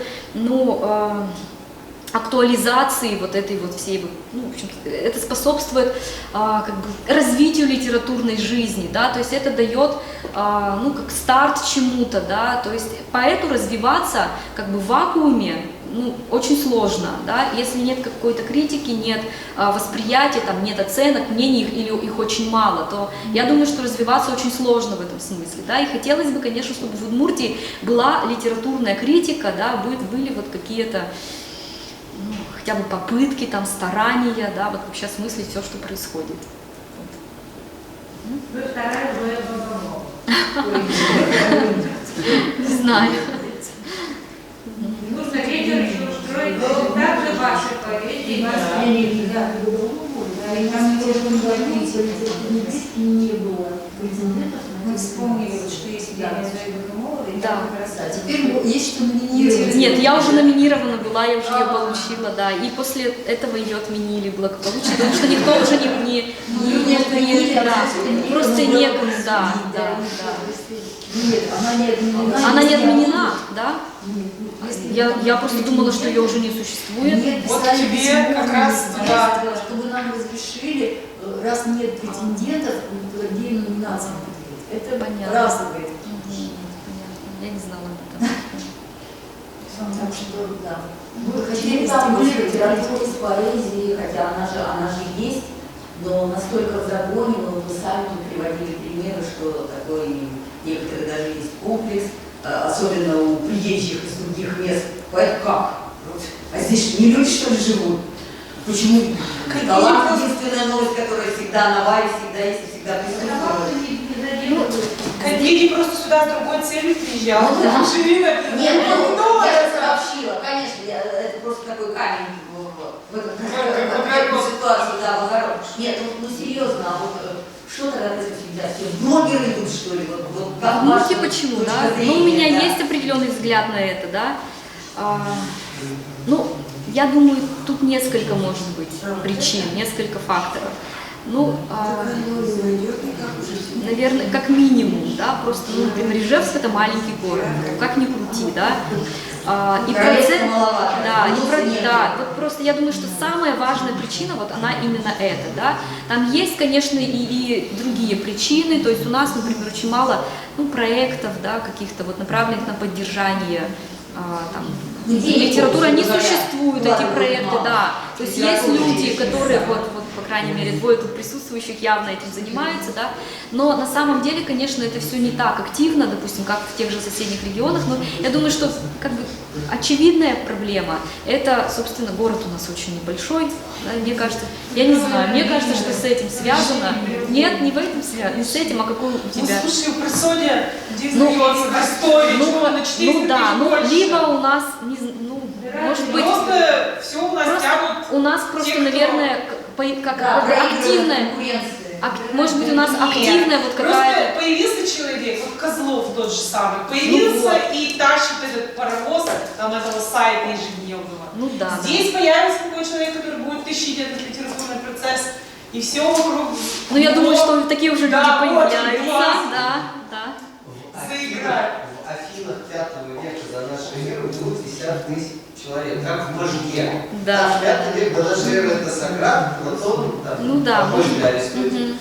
актуализации вот этой вот всей, в общем-то, это способствует как бы развитию литературной жизни, да, то есть это дает, как старт чему-то, да, то есть поэту развиваться как бы в вакууме, ну, очень сложно, да, если нет какой-то критики, нет восприятия, там, нет оценок, мнений или их очень мало, то я думаю, что развиваться очень сложно в этом смысле, да, и хотелось бы, конечно, чтобы в Удмуртии была литературная критика, да, были вот какие-то, ну, хотя бы попытки, там, старания, да, вот вообще осмыслить все, что происходит. Вы вторая Зоя Богомол. Не знаю. Нужно вечер еще устроить также ваши поэзии. Не было претендентов. Мы вспомнили, вот, что есть премия Зои Богомоловой. Да. Теперь есть что номинировать. Нет, я уже номинирована была, я уже ее получила, да. И после этого ее отменили благополучно, потому что никто уже да, просто некому, да. Нет, она не отменена. Она не отменена, да? Я просто думала, что ее уже не существует. Нет, Вот писали тебе письмо как раз, да. чтобы нам разрешили, раз нет претендентов, отдельную номинацию. Это Понятно. разовые. Понятно, я не знала об этом. Так что, да. Мы хотели стимулировать литературу с поэзией, хотя она же есть, но настолько в загоне, но мы сами тут приводили примеры, что такой некоторые даже есть комплекс, особенно у приезжих из других мест. Поэтому как? Вот. А здесь не люди, что ли, живут? Почему? Талант — единственная новость, которая всегда на варе, всегда есть и всегда присутствует. Коллеги просто сюда с другой целью приезжал. Ну да. Живи на Нет, ну, я сообщила, конечно, это просто такой камень в эту ситуацию, да, в огород. Нет, ну серьезно, а вот что тогда это всегда? Все блогеры идут, что ли? Вот как Удмуртии почему, да? Ну, у меня есть определенный взгляд на это, да. Ну, я думаю, тут несколько может быть причин, несколько факторов. Ну, наверное, как минимум, да, просто, ну, например, Ижевск — это маленький город, как ни крути, да. И процесс, да, да, вот просто я думаю, что самая важная причина, вот она именно эта, да. Там есть, конечно, и другие причины, то есть у нас, например, очень мало, ну, проектов, да, каких-то вот направленных на поддержание, там, литература не существует, эти проекты, да. То есть есть люди, которые, вот, по крайней мере, двое тут присутствующих явно этим занимаются, да. Но на самом деле, конечно, это все не так активно, допустим, как в тех же соседних регионах. Но я думаю, что как бы очевидная проблема — это, собственно, город у нас очень небольшой. Да, мне кажется, я не знаю, мне кажется, что с этим связано. Нет, не в этом связано, не с этим, а какой у тебя. Ну, слушай, у Присоня, где издается в истории, чего на 400 ну да, ну больше. либо у нас, ну, может быть, просто все у нас просто, тянут. у нас просто, наверное, как активная, может быть, у нас активная вот какая-то. Просто появился человек, вот Козлов тот же самый, появился Ну вот. и тащит этот паровоз там этого сайта ежедневного. Ну да. Здесь появится такой человек, который будет тащить этот литературный процесс, и все вокруг. Ну я думаю, что такие уже люди Да, появляются, очень классно. да. В Афинах 5 века до нашей эры было 50 тысяч человек, как в Можге. Да. 5 век до нашей эры это Сократ, Платон, там, Ну да, похоже, может да, быть. Аристотель.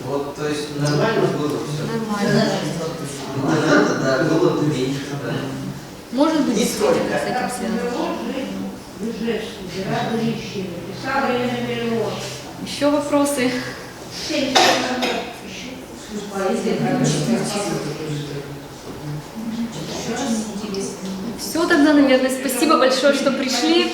Вот, то есть нормально было все. Нормально. Да, было меньше. Да. Может быть, Не действительно столько. с этим связано. В Ижевске, Рада Лещина, писала я на перевод. Еще вопросы? 70 Все тогда, наверное. Спасибо большое, что пришли.